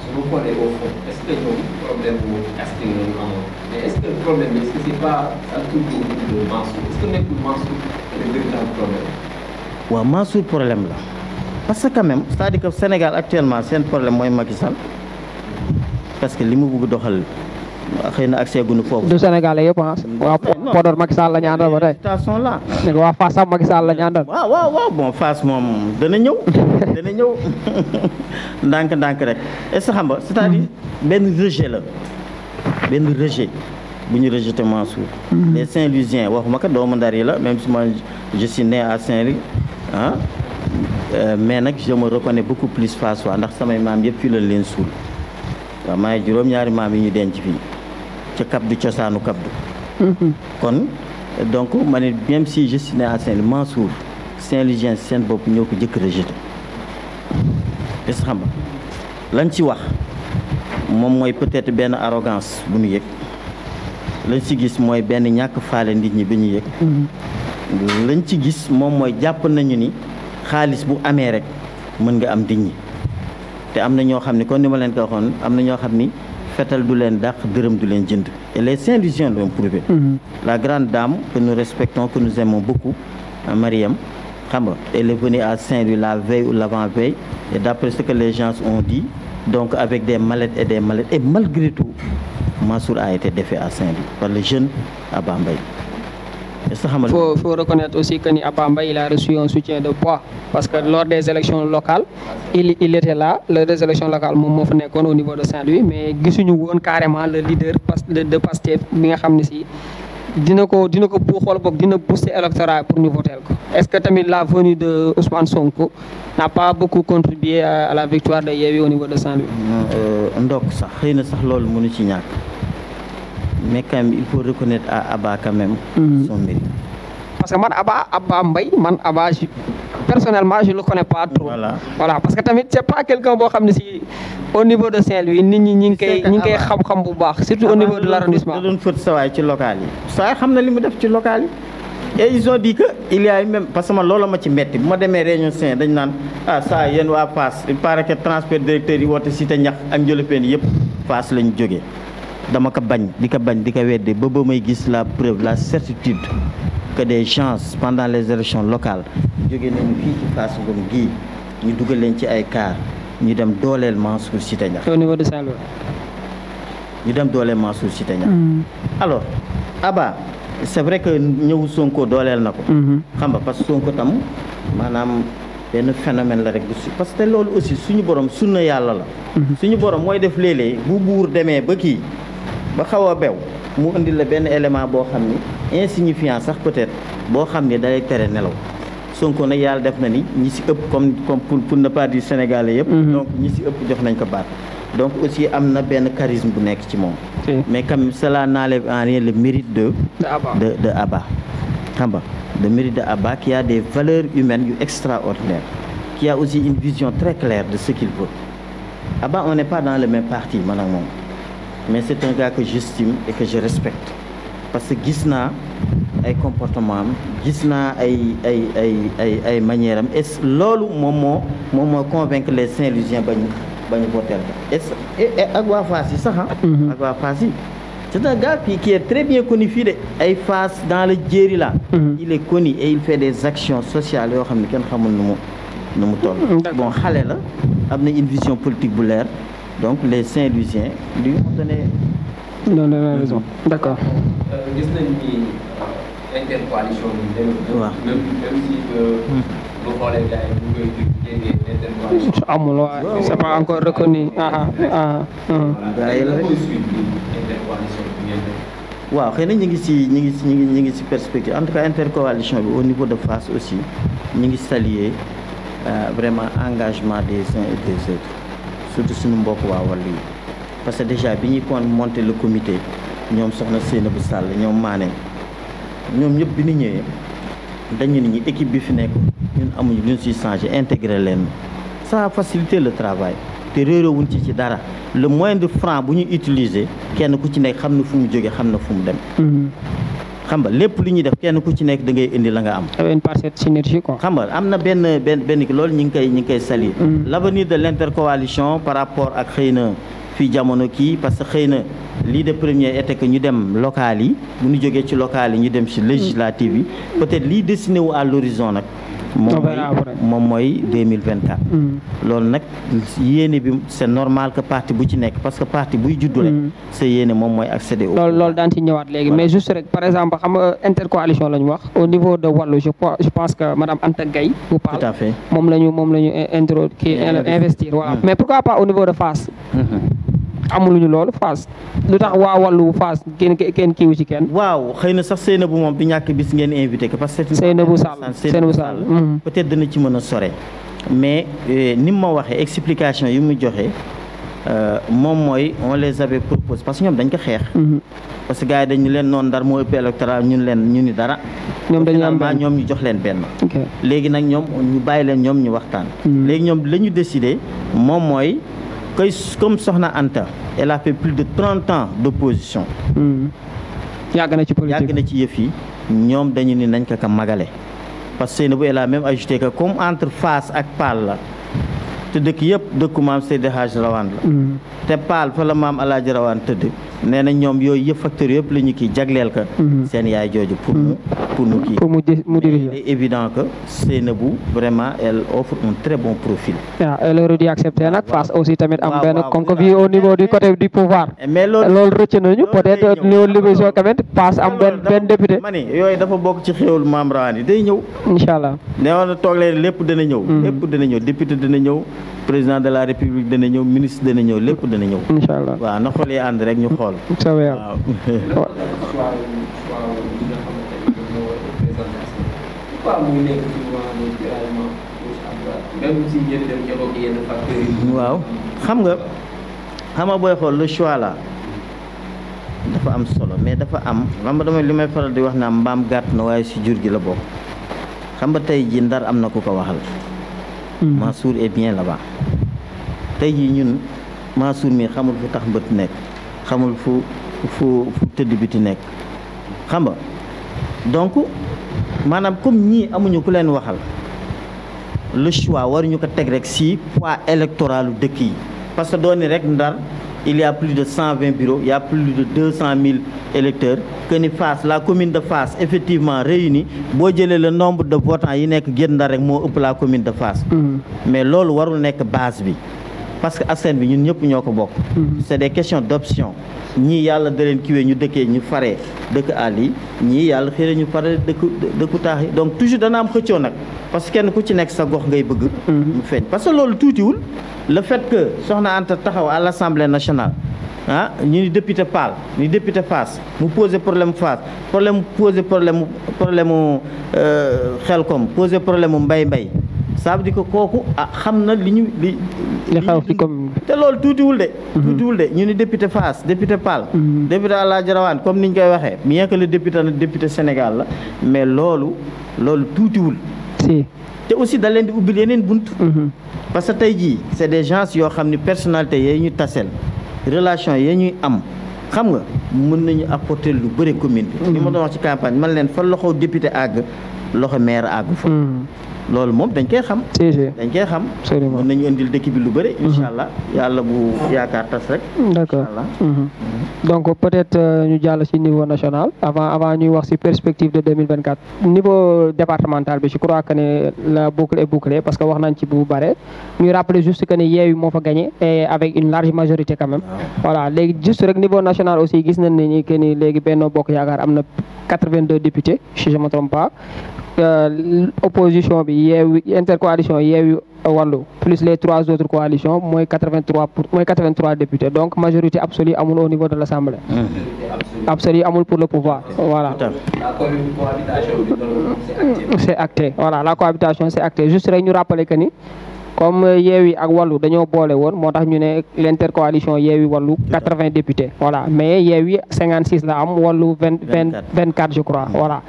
su ma xoolee au fond est-ce que ñoom problème bu casting la ñu amoon mais est-ce que le problème est-ce que c'est pas ça tourne autour de Mansour est-ce que nekkul Mansour le véritable problème waaw Mansour problème la parce que quand même c'est-à-dire que Sénégal actuellement seen problème mooy Macky Sall parce que li mu bëgg doxal xëy na accès guñu foofu. du Sénégalais yëpp ah. waa Podor Macky Sall la ñu àndal ba tey. station là. waa Fass sax Macky Sall la ñu àndal. waaw bon Fass moom dana ñëw dana ñëw ndànk rek est-ce que xam nga c'est-à-dire benn rejet la benn rejet bu ñu rejeté Mansour. les Saint-Louisiens waxuma ko doomu Ndar yi la même si moi je suis né à Saint-Louis ah mais nag je me reconnais beaucoup plus Fass waa ndax samay maam yëpp fii lañ leen suul waaw maa ngi juróom-ñaari maam yi ñu denc fii ca Kabdu cosaanu Kabdu. kon donc ma ne même si je suis né à Saint-Louis Mansour Saint-Louisien seen bopp ñoo ko jëkk rejeté est-ce que xam nga lañ ci wax moom mooy peut-être benn arrogance bu ñu yëg lañ ci gis mooy benn ñàkk faale nit ñi bi ñu yëg lañ ci gis moom mooy jàpp nañu ni xaalis bu amee rek mën nga am nit ñi te am na ñoo xam ne kon ni ma leen ko waxoon am na ñoo xam ni fetal du leen dàq dërëm du leen jënd et les Saint-Louisiens l'ont prouvé. La grande dame que nous respectons que nous aimons beaucoup Mariam xam nga elle est venue à Saint-Louis la veille ou l'avant-veille et d'après ce que les gens ont dit donc avec des mallettes et malgré tout Mansour a été défait à Saint-Louis par le jeune Abba Mbaye. Faut reconnaître aussi que Abba Mbaye il a reçu un soutien de poids parce que lors des élections locales il était là lors des élections locales moom moo fa nekkoon au niveau de Saint-Louis mais gisuñu woon carrément le leader de Pastef bi nga xam ne si dina ko buux wala boog dina booster électorat pour ñu voter ko. Est-ce que tamit la venue de Ousmane Sonko n'a pas beaucoup contribué à la victoire de Yewwi au niveau de Saint-Louis? ndok sax xëy na sax loolu mënu ci ñàkk. Mais quand même, il faut reconnaître à Abba quand même son mérite. Parce que man Abba Mbaye personnellement je le connais pas trop. Voilà parce que tamit c'est pas quelqu'un boo xam ne si au niveau de Saint-Louis nit ñi ñi ngi koy xam-xam bu baax surtout au niveau de l'arrondissement. da doon fët sawaay ci local yi sawaay xam na li mu def ci local yi et ils ont dit que il y a même parce que man loolu ma ci metti bu ma demee réunion Saint dañ naan ça yéen waa Fass il paraît que transfert directeur yi woote cité ñax ak njëlëpeen yëpp Fass lañ jógee dama ko bañ di ko wedde ba may gis la preuve la certitude que des gens pendant les élections locales jóge nañu fii ci Fass Ngom gii ñu dugal leen ci ay car ñu dem dooleel Mansour Cité Niakh au niveau de Saint-Louis ñu dem dooleel Mansour Cité Niakh alors Abba c'est vrai que ñëw Sonko dooleel na ko xam nga parce que Sonko tam maanaam benn phénomène la rek parce que loolu aussi suñu borom sunna yàlla la suñu borom mooy def léeg-léeg bu buur demee ba kii ba xaw a bew mu indi la benn élément boo xam ni insignifiant sax peut-être boo xam ni dalay tere nelaw Sonko nag yàlla def na ni ñi si ëpp comme pour ne pas dire sénégalais yëpp donc ñi si ëpp jox nañ ko baat donc aussi am na benn charisme bu nekk ci moom mais quand même cela n'enlève en rien le mérite de Abba xam nga le mérite de Abba qui a des valeurs humaines yu extraordinaires qui a aussi une vision très claire de ce qu'il veut Abba on n'est pas dans le même parti man ak moom mais c'est un gars que j'estime et que je respecte parce que gis naa ay comportement am gis naa ay manière am et loolu moom moo convaincre les Saint-Louisiens bañu voter et ak waa Fass yi sax ak waa Fass yi c'est un gars qui est très bien connu fii de ay Fass dans le Djeri là il est connu et il fait des actions sociales yoo xam ne kenn xamul nu mu toll bon xale la am na une vision politique bu leer donc les Saint-Louisiens lui ont donné raison d'accord gis nañ ni intercoalition bi waaw même si bu xoolee gars yi bu koy déggee intercoalition amul waaw c'est pas encore reconnu gars yi la rek waaw xëy na ñu ngi ci perspective en tout cas intercoalition bi au niveau de Fass aussi ñu ngi saluer vraiment engagement des uns et des autres surtout suñu mbokk waa Wallu yi parce que déjà bi ñuy monter le comité ñoom soxna Seynabou Sall ñoom Mané ñoom ñëpp bi ñu ñëwee dañu ni ñi équipe bi fi nekk ñun amuñu luñ ciy changer intégrer leen ça a facilité le travail te réeroowuñ ci dara le moyen de franc bu ñu utiliser kenn ku ci nekk xam na fu mu jógee xam na fu mu dem xam nga lépp lu ñuy def kenn ku ci nekk da ngay indi la nga am une parfaite synergie quoi xam nga am na benn loolu ñu ngi koy saluer l'avenir de l'intercoalition par rapport ak xëy na fii jamono kii parce que xëy na lii de premier était que ñu dem local yi bu ñu jógee ci local yi ñu dem ci législative yi peut-être lii dessiné wu à l'horizon nag moom mooy 2024 loolu nag yéene bi c'est normal que parti bu ci nekk parce que parti buy juddu rek sa yéene moom mooy accéder au loolu daan ci ñëwaat léegi mais juste rek par exemple xam nga intercoalition la ñu wax au niveau de Wallu je pense que madame Anta Gaye bu parle tout à fait moom la ñu intro kii investir voilà mais pourquoi pas au niveau de Fass amuluñu loolu Fass lu tax waa Wallu Fass kenn kiiwu ci kenn waaw xëy na sax Seynabou moom du ñàkk bis ngeen invité que parce que Seynabou Sall peut-être dana ci mën a sore mais ni mu ma waxee explication yi mu joxe moom mooy on les avait proposé parce que ñoom dañ ko xeex parce que gars yi dañu leen noonu Ndar moo ëpp électoral ñu ni dara ñoom dañu am finalement ñoom ñu jox leen benn léegi nag ñoom ñu bàyyi leen ñoom ñu waxtaan léegi ñoom la ñu décidé moom mooy comme Soxna Anta elle a fait plus de 30 ans d'opposition yàgg na ci politique yàgg na ci yëf yi ñoom dañu ni nañ ko magale parce que Seynabou elle a même ajouté que comme entre Fass ak Paal la te dëkk yëpp dëkku maam Seydi Hadj Rawane la te Paal fa la maam Alaaji Rawane tëdd nee na ñoom yooyu yëpp facteurs yëpp la ñu kii jagleel ka seen yaay jooju pour mu kii mu diriger il est évident que Seynabou vraiment elle offre un très bon profil elle aurait dû accepter nag Fass aussi tamit am benn comme que fii au niveau du côté du pouvoir mais loolu rëcc nañu peut-être niveau libération tamit Fass am benn député ma ni yooyu dafa bokk ci xéwal maam Rawane yi day ñëw incha allah ne woon na toog leen lépp dana ñëw lépp dana ñëw député dana ñëw président de la république dana ñëw ministre dana ñëw lépp dana ñëw incha allah waaw na xool yi ànd rek ñu xool waaw waaw xam nga booy xool le choix là dafa am solo mais dafa am xam nga li may faral di wax naa mbaam gàtt na waaye si jur gi la bokk xam nga tey ji Ndar am na ku ko waxal Mansour est bien là-bas tey jii ñun Mansour mi xamul fu tax mbët nekk xamul fu tëdd biti nekk xam nga donc maanaam comme ñii amuñu ku leen waxal le choix waruñu ko teg rek si poids électoral u dëkk yi parce que dooni rek Ndar il y a plus de 120 bureaux il y a plus de 200 000 électeurs que ni Fass la commune de Fass effectivement réunie boo jëlee le nombre de votants yi nekk Guet Ndar rek moo ëpp la commune de Fass mais loolu warul nekk base bi parce que askan bi ñun ñëpp ñoo ko bokk c'est des questions d'option ñii yàlla da leen kiwee ñu dëkkee ñu faree dëkk àll yi ñii yàlla xëy ñu faree dëkku taax yi donc toujours dana am xëccoo nag parce que kenn ku ci nekk sa gox ngay bëgg mu feeñ parce que loolu tuutiwul le fait que Soxna Anta taxaw à l'Assemblée nationale ñu ni député Paal ni député Fass mu posé problème Fass problème Xelkom posé problème mu mbay ça veut dire que kooku xam na li xew ci commune te loolu tuutiwul de ñu ni député Fass député Paal député Alaaji Rawane comme niñ koy waxee bien que le député Sénégal la mais loolu tuutiwul si te aussi da leen di ubbil yeneen bunt parce que tey jii c'est des gens yoo xam ni personnalité yee ñu taseel relation yee ñuy am xam nga mën nañu apporter lu bëri commune bi ni ma doon wax ci campagne man leen fa loxo député àgg loxo maire àggu fa loolu moom dañ koy xam dañ koy xam mën nañu indil dëkk bi lu bëri incha allah yàlla bu yaakaar tas rek d'accord donc peut-être ñu jàll ci niveau national avant ñuy wax ci perspective de 2024 niveau départemental bi je crois que ne la boucle est bouclée parce que wax nañ ci bu bare ñuy rappeler juste que ne Yewwi moo fa gagné et avec une large majorité quand même voilà léegi juste rek niveau national aussi gis nañ ne ni que ni léegi Benno Bokk Yaakaar am na 82 députés si je me trompe pas opposition bi Yewwi intercoalition Yewwi Wallu plus les 3 autres coalitions mooy 83 députés donc majorité absolue amul au niveau de l'Assemblée absolue amul pour le pouvoir voilà c'est acté voilà la cohabitation c'est acté juste rek ñu rappeler que ni comme Yewwi ak Wallu dañoo boole woon moo tax ñu ne l'intercoalition Yewwi Wallu 80 députés voilà mais Yewwi 56 la am Wallu 24 je crois voilà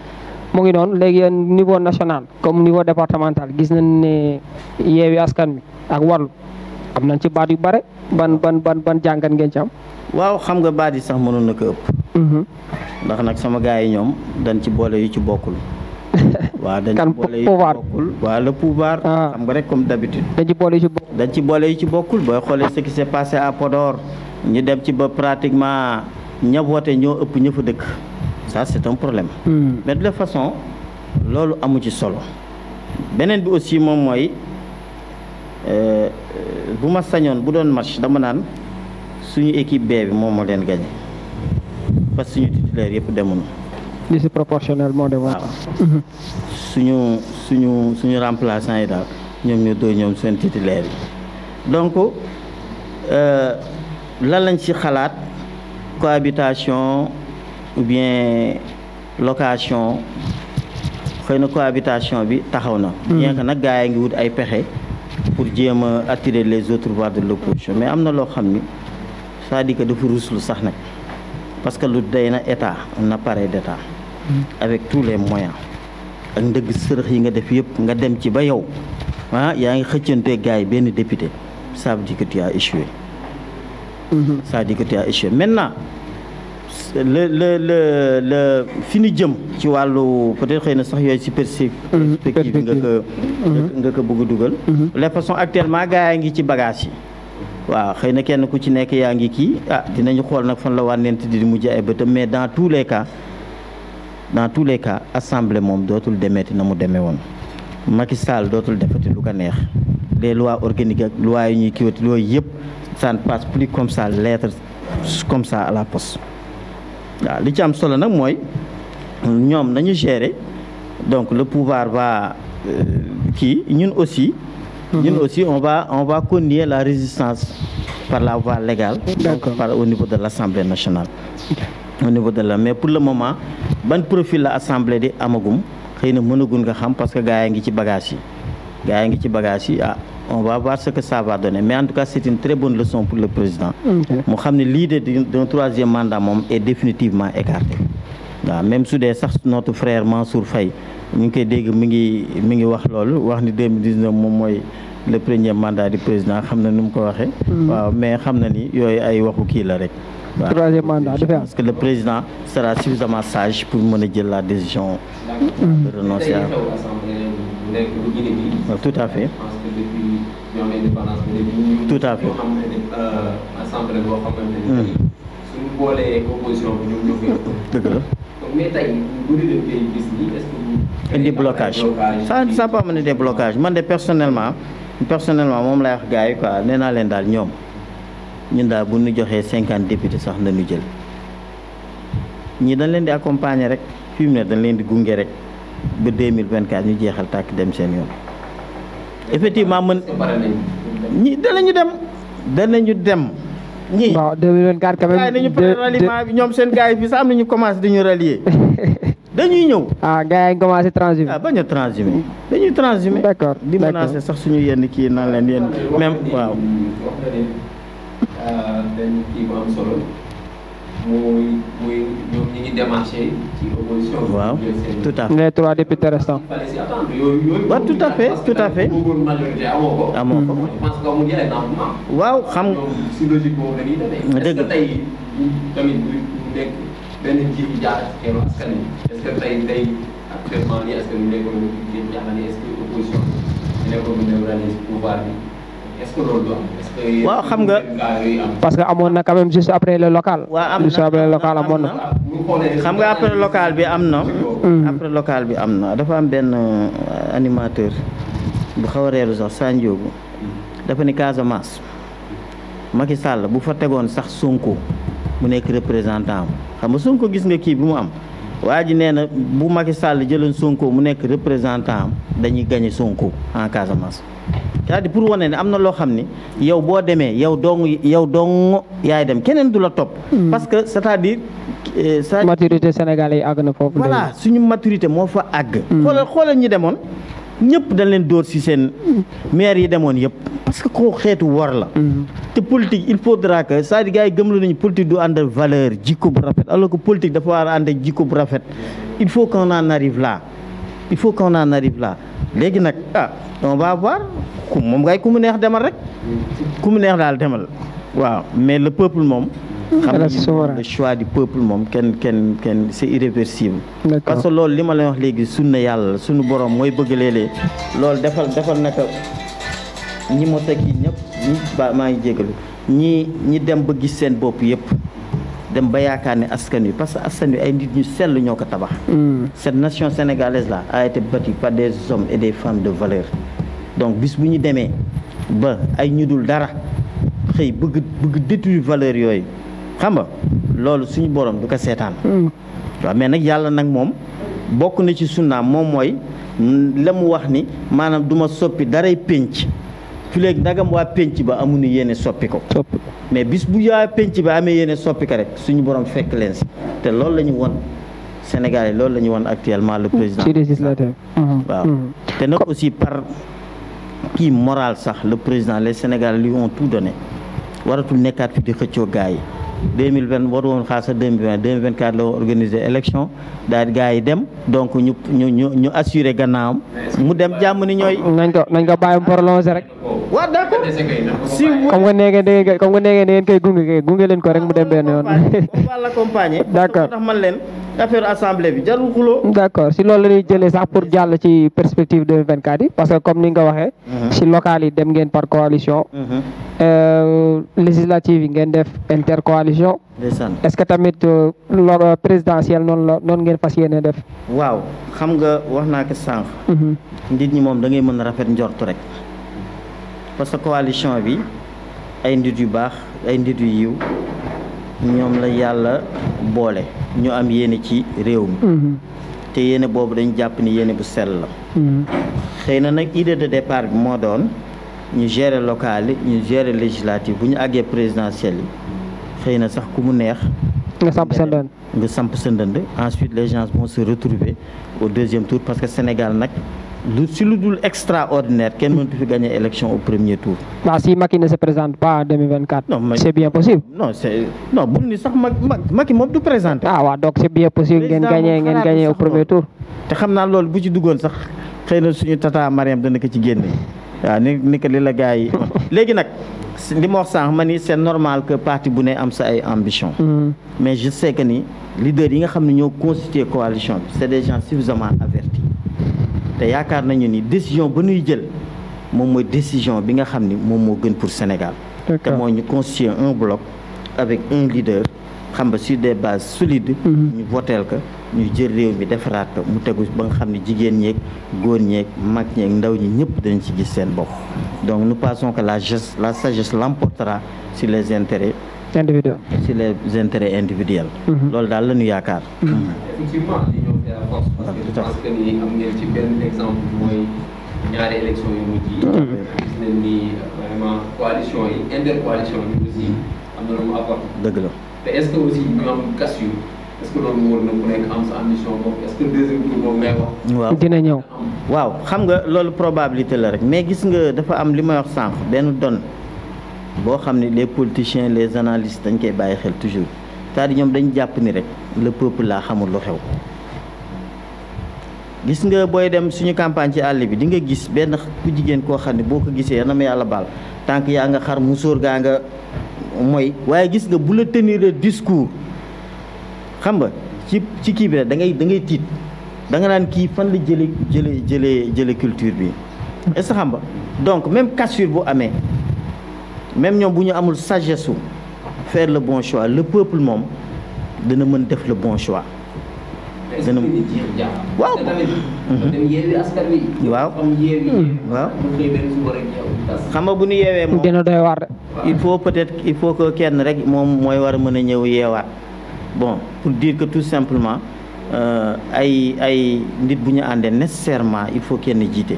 mu ngi noonu léegi niveau national comme niveau départemental gis nañ ne Yewwi Askan Wi ak Wallu am nañ ci baat yu bare ban jàngat ngeen ci am waaw xam nga baat yi sax mënoon na ko ëpp ndax nag sama gars yi ñoom dañ ci boole yu ci bokkul waaw dañ ci boole yu ci bokkul waaw le pouvoir xam nga rek comme d'habitude dañ ci boole yu ci bokkul booy xoolee ce qui s'est passé à Podor ñu dem ci ba pratiquement ña voté ñoo ëpp ña fa dëkk ça c'est un problème mais de toute façon loolu amu ci solo beneen bi aussi moom mooy bu ma sañoon bu doon match dama naan suñu équipe B bi moom moo leen gagné parce que suñu titulaire yëpp demoon. li si proportionnel moo demoon. waaw suñu remplaçant yi daal ñoom ñoo doon ñoom seen titulaire yi donc lan lañ ci xalaat cohabitation ou bien location xëy na cohabitation bi taxaw na. bien que nag gars yi ngi wut ay pexe pour jéem a attirer les autres voix de l'opposition mais am na loo xam ni c'est-à-dire que dafa ruslu sax nag parce que lu day na état un appareil d'état avec tous les moyens ak ndëgg sërëx yi nga def yëpp nga dem ci ba yow yaa ngi xëccante gars yi benn député ça veut dire que tu as échoué. ça veut dire que tu as échoué maintenant le fi ñu jëm ci wàllu peut-être xëy na sax yooyu ci perspective bi nga ko bëgg a dugal. les façons actuellement gars yaa ngi ci bagage yi. waaw xëy na kenn ku ci nekk yaa ngi kii dinañu xool nag fan la wànnent di mujj ay bëtam mais dans tous les cas assemblée moom dootul demeeti na mu demee woon Macky Sall dootul defati lu ko neex les lois organiques ak lois yi ñuy kiiwati loolu yëpp ça ne passe plus comme ça lettre comme ça à la poste. waaw li ci am solo nag mooy ñoom nañu gérer donc le pouvoir va ñun aussi on va continuer la résistance par la voie légale donc au niveau de l'Assemblée nationale. au niveau de la mais pour le moment ban profil la assemblée di amagum xëy na mënagun nga xam parce que gars yi ngi ci bagage yi on va voir ce que ça va donner mais en tout cas c'est une très bonne leçon pour le président mu xam ne l'idée d'un troisième mandat moom est définitivement écartée waaw même su dee sax notre frère Mansour Faye ñu ngi koy dégg mi ngi wax loolu wax ni 2019 moom mooy le premier mandat du président xam na nu mu ko waxee waaw mais xam na ni yooyu ay waxu kii la rek waaw troisième mandat parce que le président sera suffisamment sage pour mën a jël la décision de renoncer à tout à fait tout à fait assemblée boo xamante ni suñu boolee opposition bi ñoom ñoo koy dëgg la mais tey bu dee day gis ni est-ce que indi blocage ça peut amener des blocages man de personnellement moom lay wax gars yi quoi nee naa leen daal ñun daal bu ñu joxee 50 députés sax nañu jël ñii dañ leen di accompagner rek fi mu ne dañ leen di gunge rek ba 2024 ñu jeexal tàkk dem seen yoon effectivement ñi danañu dem ñii waaw 2024 quand même gars yi nañu pare ralliement bi ñoom seen gars yi fii sax am nañu commencé dañu rallier dañuy ñëw gars yi commencé transhumé bañ a transhumé dañuy transhumé d'accord di menacer sax suñu yenn kii naan leen yéen même waaw benn kii bu am solo muy ñoom ñi ngi démarché ci opposition. waaw tout à fait les 3 députés restants. waaw tout à fait amoo ko. waaw xam nga. si logique boobu la ñuy demee. est-ce que tey tamit du nekk benn ji bi jaar ci keroog askan wi est-ce que tey actuellement nii est-ce que ñu nekkoon ji bi jaaxal est-ce que opposition bi nekkoon neutraliser pouvoir bi. est-ce que loolu du am. waaw xam nga parce que amoon na quand même juste après le local. waaw juste après le local amoon na. xam nga après local bi am na. après local bi am na dafa am benn animateur bu xaw a reeru sax Sandiogou dafa ni Casamance Macky Sall bu fa tegoon sax Sonko mu nekk représentant xam nga Sonko gis nga kii bi mu am waa ji nee na bu Macky Sall jëloon Sonko mu nekk représentant am dañuy gagner Sonko en Casamance. c'est-à-dire pour wane ne am na loo xam ni yow boo demee yow dong yaay dem keneen du la topp. parce que c'est-à-dire. maturité sénégalais yi àgg na foofu. voilà suñu maturité moo fa àgg. xoolal ñi demoon ñëpp dañ leen dóor ci seen maire yi demoon yëpp. parce que koo xeetu wor la. te politique il faudra que c'est-à-dire gars yi gëmlu nañu politique du ànd valeur jikko bu rafet alors que politique dafa war a ànd ak jikko bu rafet il faut qu'on en arrive là léegi nag on va voir moom ngay ku mu neex demal rek ku mu neex daal demal waaw mais le peuple moom xam nga le choix du peuple moom kenn c'est irréversible parce que loolu li ma lay wax léegi sunna yàlla sunu borom mooy bëgg léeg-léeg loolu defal naka ñi mo teg yi ñëpp maa ngi jégalu ñi dem ba gis seen bopp yëpp dem ba yaakaar ne askan wi parce que askan wi ay nit ñu sell ñoo ko tabax. Cette nation sénégalaise là a été bâtie par des hommes et des femmes de valeur donc bis bu ñu demee ba ay ñu dul dara xëy bëgg détruire valeur yooyu xam nga loolu suñu borom du ko seetaan. waaw mais nag yàlla nag moom bokk na ci sunnaam moom mooy la mu wax ni maanaam du ma soppi daray pénc fi léegi ndagam waa pénc ba amuñu yéene soppi ko mais bis bu yaa pénc ba amee yéene soppi ko rek suñu borom fekk leen si te loolu la ñu won Sénégal yi loolu la ñu won actuellement le président ci législative waaw te nag aussi par kii moral sax le président les Sénégalais lui ont tout donné waratul nekkaat fi di xëccoo gars yi 2020 waru woon xaar sa 2020 2024 la organiser élection daal gars yi dem donc ñu assuré gannaawam mu dem jàmm ni ñooy. nañ ko bàyyi mu prolongé rek. waaw d'accord si comme nga nee ngeen koy gunge leen ko rek mu dem benn yoon. on va l'accompagner. d'accord tax man leen affaire assemblée bi jarul xuloo. d'accord si loolu la ñuy jëlee sax pour jàll ci perspective 2024 yi parce que comme ni nga ko waxee. si local yi dem ngeen par coalition. législative yi ngeen def intercoalition. est-ce que tamit présidentielle noonu ngeen fas yéene def. waaw xam nga wax naa ko sànq. nit ñi moom da ngay mën a rafet njort rek parce que coalition bi ay nit yu baax ay nit yu yiw ñoom la yàlla boole ñu am yéene ci réew mi. te yéene boobu dañu jàpp ni yéene bu sell la. xëy na nag idée de départ bi moo doon ñu gérer local yi ñu gérer législative bu ñu àggee présidentielle yi xëy na sax ku mu neex. nga samp sa ndënd. nga samp sa ndënd ensuite les gens vont se retrouver au deuxième tour parce que Sénégal nag lu dul extraordinaire kenn mënatu fi gagner élection au premier tour. waaw si Macky ne se présente pas en 2024. non c'est bien possible. non bul ni sax Macky moom du présenter. waaw donc c'est bien possible ngeen gagner au premier tour. te xam naa loolu bu ci duggoon sax xëy na suñu tata Mariam dana ko ci génne waaw ni ko li la gars yi léegi nag li ma wax sànq ma ni c'est normal que parti bu ne am sa ay ambition mais je sais que ni leader yi nga xam ne ñoo constitué coalition bi c'est des gens suffisamment avertis te yaakaar nañu ni décision ba ñuy jël moom mooy décision bi nga xam ni moom moo gën pour Sénégal te mooy ñu constituer un bloc avec un leader xam nga sur des bases solides ñu voteel ko ñu jël réew mi defaraat ko mu tegu ba nga xam ne jigéen ñeeg góor ñeeg mag ñeeg ndaw ñi ñëpp dañ ci gis seen bopp donc nous pensons que la sagesse l'emportera sur les intérêts individuels sur les intérêts individuels loolu daal la ñu yaakaar effectivement li ñoo fait à force parce que je pense que ni am ngeen ci benn exemple mooy ñaari élection yu mujj yi gis nañ ni vraiment coalition yi intercoalition yi aussi am na lu mu apporté dëgg la te est-ce que aussi ñu am cassure est-ce que loolu wóor na ku nekk am sa ambition bopp est-ce que deuxième tour boobu ngay wax waaw dina ñëw waaw xam nga loolu probabilité la rek mais gis nga dafa am li may wax sànq benn donne boo xam ne les politiciens les analystes dañ koy bàyyi xel toujours c'est-à-dire ñoom dañ jàpp ni rek le peuple laa xamul lu xew gis nga booy dem suñu campagne ci àll bi di nga gis benn ku jigéen koo xam ne boo ko gisee na ma yàlla baal tànk yaa nga xar musóor gaa nga mooy waaye gis nga bu la tenir le discours xam nga ci kii bi rek da ngay tiit da nga naan kii fan la jële culture bi est-ce que xam nga donc même cassure bu amee même ñoom bu ñu amul sagesse su faire le bon choix le peuple moom dana mën def le bon choix. dana waaw waaw waaw xam nga bu ñu yeewee moom dina doy waar il faut que kenn rek moom mooy war a mën a ñëw yeewaat bon pour dire que tout simplement ay nit bu ñu àndee nécessairement il faut kenn jiite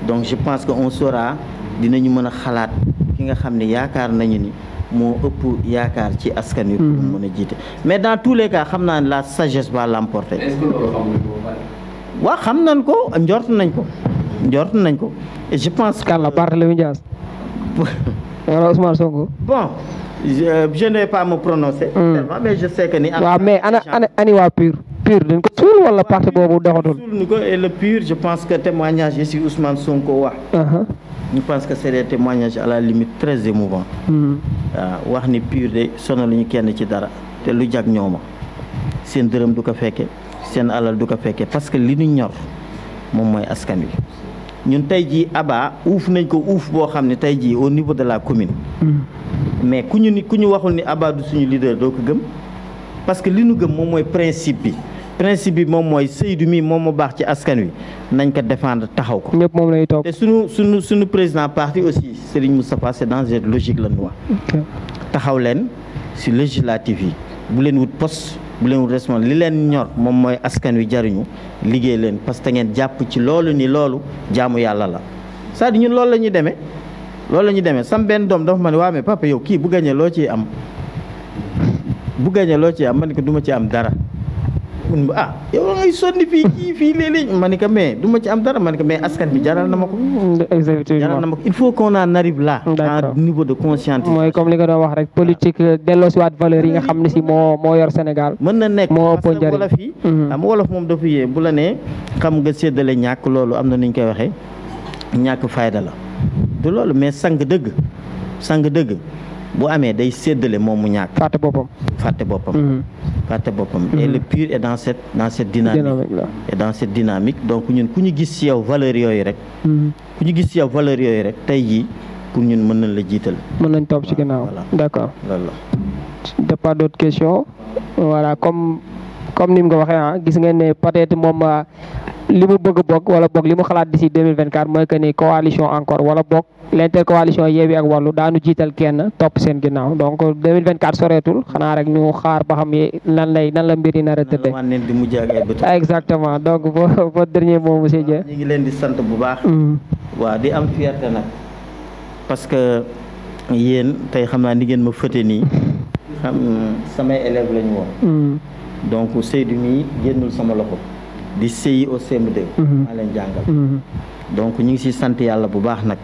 donc je pense que on saura dinañu mën a xalaat ki nga xam ne yaakaar nañu ni moo ëpp yaakaar ci askan wi pour mu mën a jiite mais dans tous les cas xam naa ne la sagesse va l'emporter. est-ce que loolu xam nga ko waaw xam nañ ko njort nañ ko et je pense que Kalla Barthélémy Dias wala Ousmane Sonko bon je ne vais pas me prononcer mais je sais que ni waaw mais ani waa PUR dañ ko suul wala parti boobu doxatul suul ni ko et le PUR je pense que témoignage yi si Ousmane Sonko wax je pense que c'est des témoignages à la limite très émouvants waaw wax ni PUR de sonaluñu kenn ci dara te lu jag ñooma seen dërëm du ko fekke seen alal du ko fekke parce que li ñu ñor moom mooy askan wi ñun tey jii Aba uuf nañ ko uuf boo xam ne tey jii au niveau de la commune mais ku ñu waxul ni Aba du suñu leader doo ko gëm parce que li nu gëm moom mooy principe bi moom mooy Seydou mi moom moo baax ci askan wi nañ ko défendre taxaw ko. ñëpp moom lay topp te suñu président parti aussi Serigne Moustapha c'est dans cette logique la ñu wax. taxaw leen si législative yi bu leen wut poste bu leen wut responsable li leen ñor moom mooy askan wi jariñu liggéey leen parce que ngeen jàpp ci loolu ni loolu jaamu yàlla la c'est-à-dire ñun loolu la ñuy demee sam benn doom dafa ma ne waa mais papa yow kii bu gañee loo ciy am ma ne ko du ma ci am dara mun ah yow ngay sonni fii kii fii léeg-léeg ma ne ko mais du ma ci am dara ma ne ko mais askan bi jaral na ma ko. jaral na ma ko il faut qu'on en arrive là. à niveau de conscientisation. mooy comme li nga doon wax rek politique delloosiwaat valeur yi nga xam ne si moo yor Sénégal. mën na nekk moo parce que wolof yi. am wolof moom dafa yee bu la nee xam nga séddale ñàkk loolu am na nu ñu koy waxee ñàkk fayda la du loolu mais sang dëgg bu amee day séddale moom mu ñàkk. fàtte boppam. Et le pur est dans cette dynamique et dans cette dynamique donc ñun ku ñu gis ci yow valeur yooyu rek. tey jii pour ñun mën nañ la jiital. mën nañ topp ci ginnaaw. d'accord loolu la. de pas d'autres questions voilà comme ni mu ko waxee gis ngeen ne peut-être moom li mu bëgg bokk wala bokk li mu xalaat d'ici 2024 mooy que ni coalition encore wala bokk l'intercoalition Yewwi ak Wallu daanu jiital kenn topp seen ginnaaw donc 2024 soreetul xanaa rek ñu xaar ba xam nan la mbir yi nar a tëddee. exactement donc votre dernier mot monsieur Dieng. ñu ngi leen di sant bu baax. waaw di am fierté nag parce que yéen tey xam naa ni ngeen ma fëte nii xam samay élèves la ñu woon. donc Seydou mi génnul sama loxo. di CI au CM2. maa leen jàngal. donc ñu ngi siy sant yàlla bu baax nag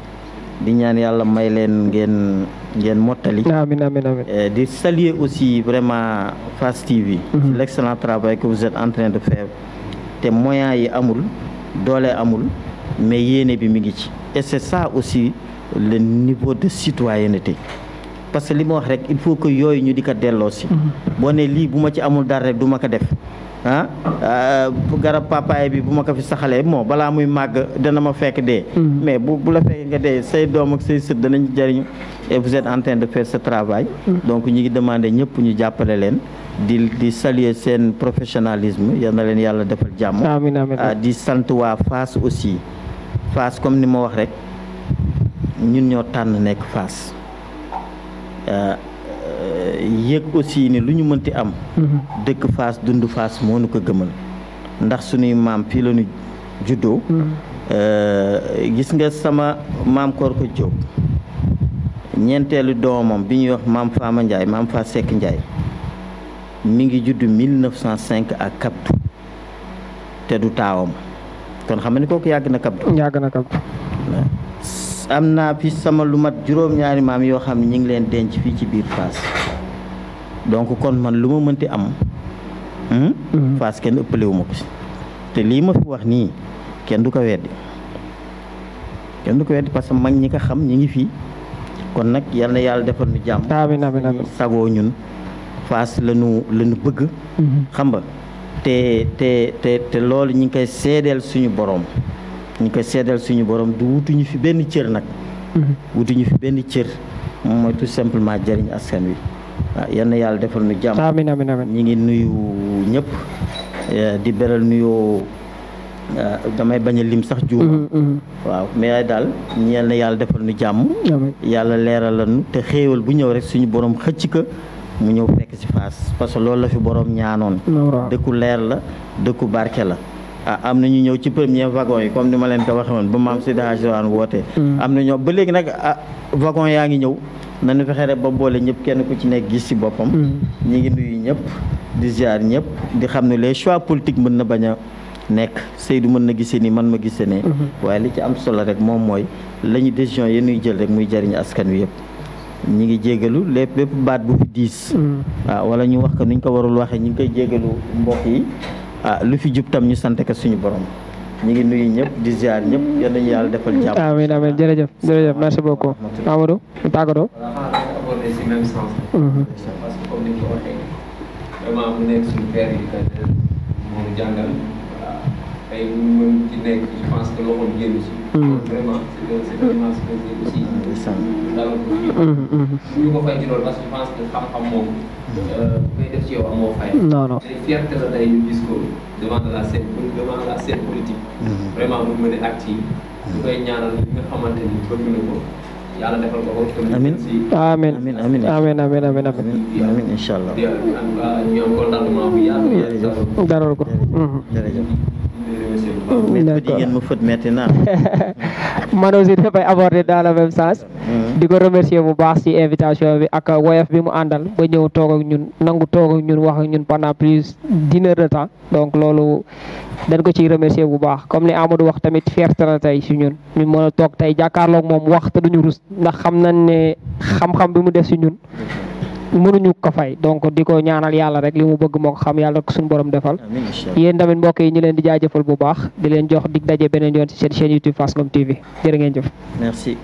di ñaan yàlla may leen ngeen mottali. amiin amiin amiin. di saluer aussi vraiment Fass TV. ci l'excellent travail que vous êtes en train de faire te moyens yi amul doole amul mais yéene bi mi ngi ci. et c'est ça aussi le niveau de citoyenneté parce que li ma wax rek il faut que yooyu ñu di ko delloo si. boo ne lii bu ma ci amul dara rek du ma ko def. garab papaay bi bu ma ko fi saxalee bon balaa muy màgg dana ma fekk dee. mais bu la fekkee nga dee say doom ak say sët danañ jariñu et vous êtes en train de faire ce travail. donc ñu ngi demander ñëpp ñu jàppale leen di saluer seen professionnalisme yal na leen yàlla defal jàmm. amiin amiin. di sant waa Fass aussi Fass comme ni ma wax rek ñun ñoo tànn nekk Fass. yëg aussi ni lu ñu mënti am. dëkk Fass dund Fass moo nu ko gëmal ndax suñuy maam fii la ñu juddoo. gis nga sama maam Korko Diop ñeenteelu doomam bi ñuy wax maam Fama Ndiaye maam Fa Seck Ndiaye mi ngi judd 1905 ak Kabdu te du taawam kon xam nga ni kooku yàgg na Kabdu. am naa fi sama lu mat juróom-ñaari maam yoo xam ne ñu ngi leen denc fii ci biir Fass donc kon man lu ma mënti am. Fass kenn ëppalewu ma ko si te lii ma fi wax nii kenn du ko weddi parce que mag ñi ko xam ñi ngi fii kon nag yal na yàlla defal nu jàmm. amiin amiin amiin. sagoo ñun Fass la ñu bëgg. xam nga te loolu ñu ngi koy seedeel suñu borom. du wutuñu fi benn cër nag. wutuñu fi benn cër moom mooy tout simplement jëriñ askan wi waaw yal na yàlla defal nu jàmm. amiin amiin amiin. ñi ngi nuyu ñëpp di beral nuyoo damay bañ a lim sax juuma. waaw mais daal yal na yàlla defal nu jàmm. yàlla leeral la nu te xéewal bu ñëw rek suñu borom xëcc ka mu ñëw fekk ci Fass parce que loolu la fi borom ñaanoon. dëkku leer la dëkku barke la. am na ñu ñëw ci premier wagon yi comme ni ma leen ko waxee woon ba maam Seydi Hadji Rawane wootee. am na ñoo ba léegi nag wagon yaa ngi ñëw nañu fexe rek ba boole ñëpp kenn ku ci nekk gis ci boppam. ñi ngi nuyu ñëpp di ziar ñëpp di xam ne les choix politiques mën na bañ a nekk Seydou mën na gisee nii man ma gisee ne. waaye li ci am solo rek moom mooy lañu décision yi ñuy jël rek muy jëriñ askan wi yëpp. ñi ngi jégalu lépp baat bu fi diis. waaw wala ñu wax ko nuñ ko warul waxee ñu ngi koy jégalu mbokk yi. lu fi jub tam ñu sant ko suñu borom ñu ngi nuyu ñëpp di ziar ñëpp yal nañu yàlla defal jàmm. amiin amiin jërëjëf merci beaucoup Amadou ñu tàggatoo. aborder si même sens. parce que comme ni nga ko waxee vraiment mu nekk suñu père yi moo ñu jàngal tey mu mën ci nekk je pense que loxoom génn ci. vraiment c'est un immense plaisir aussi. dalal ko ñu ko fay ci loolu parce que je pense que xam-xam moom. koy def ci yow amoo fay. non non tey fierté la tey ñu gis ko devant la scène politique. vraiment bu mën a acte yi. ñu koy ñaanal li nga xamante ni bëgg na ko yàlla defal ko ko. amiin amiin amiin amiin amiin amiin amiin incha allah. ñu am contentement bu yaatu. daral ko. jërëjëf. mais di ngeen ma fët metti naa. man aussi dafay aborder dans le même sens. di ko remercier bu baax ci invitation bi ak woyof bi mu àndal ba ñëw toog ak ñun nangu toog ak ñun wax ak ñun pendant plus d'une heure de temps donc loolu dañ ko ciy remercier bu baax comme ni Amadou wax tamit fierté la tey ci ñun ñu mën a toog tey jàkkaarloog moom wax te duñu rus ndax xam nañ ne xam-xam bi mu def ci ñun mënuñu ko fay donc di ko ñaanal yàlla rek li mu bëgg moo ko xam yàlla ko suñu borom defal yéen tamit mbokk yi ñu leen di jaajëfal bu baax di leen jox dig daje beneen yoon ci seen chaîne YouTube Fass Ngom TV jërë ngeen jëf. Merci.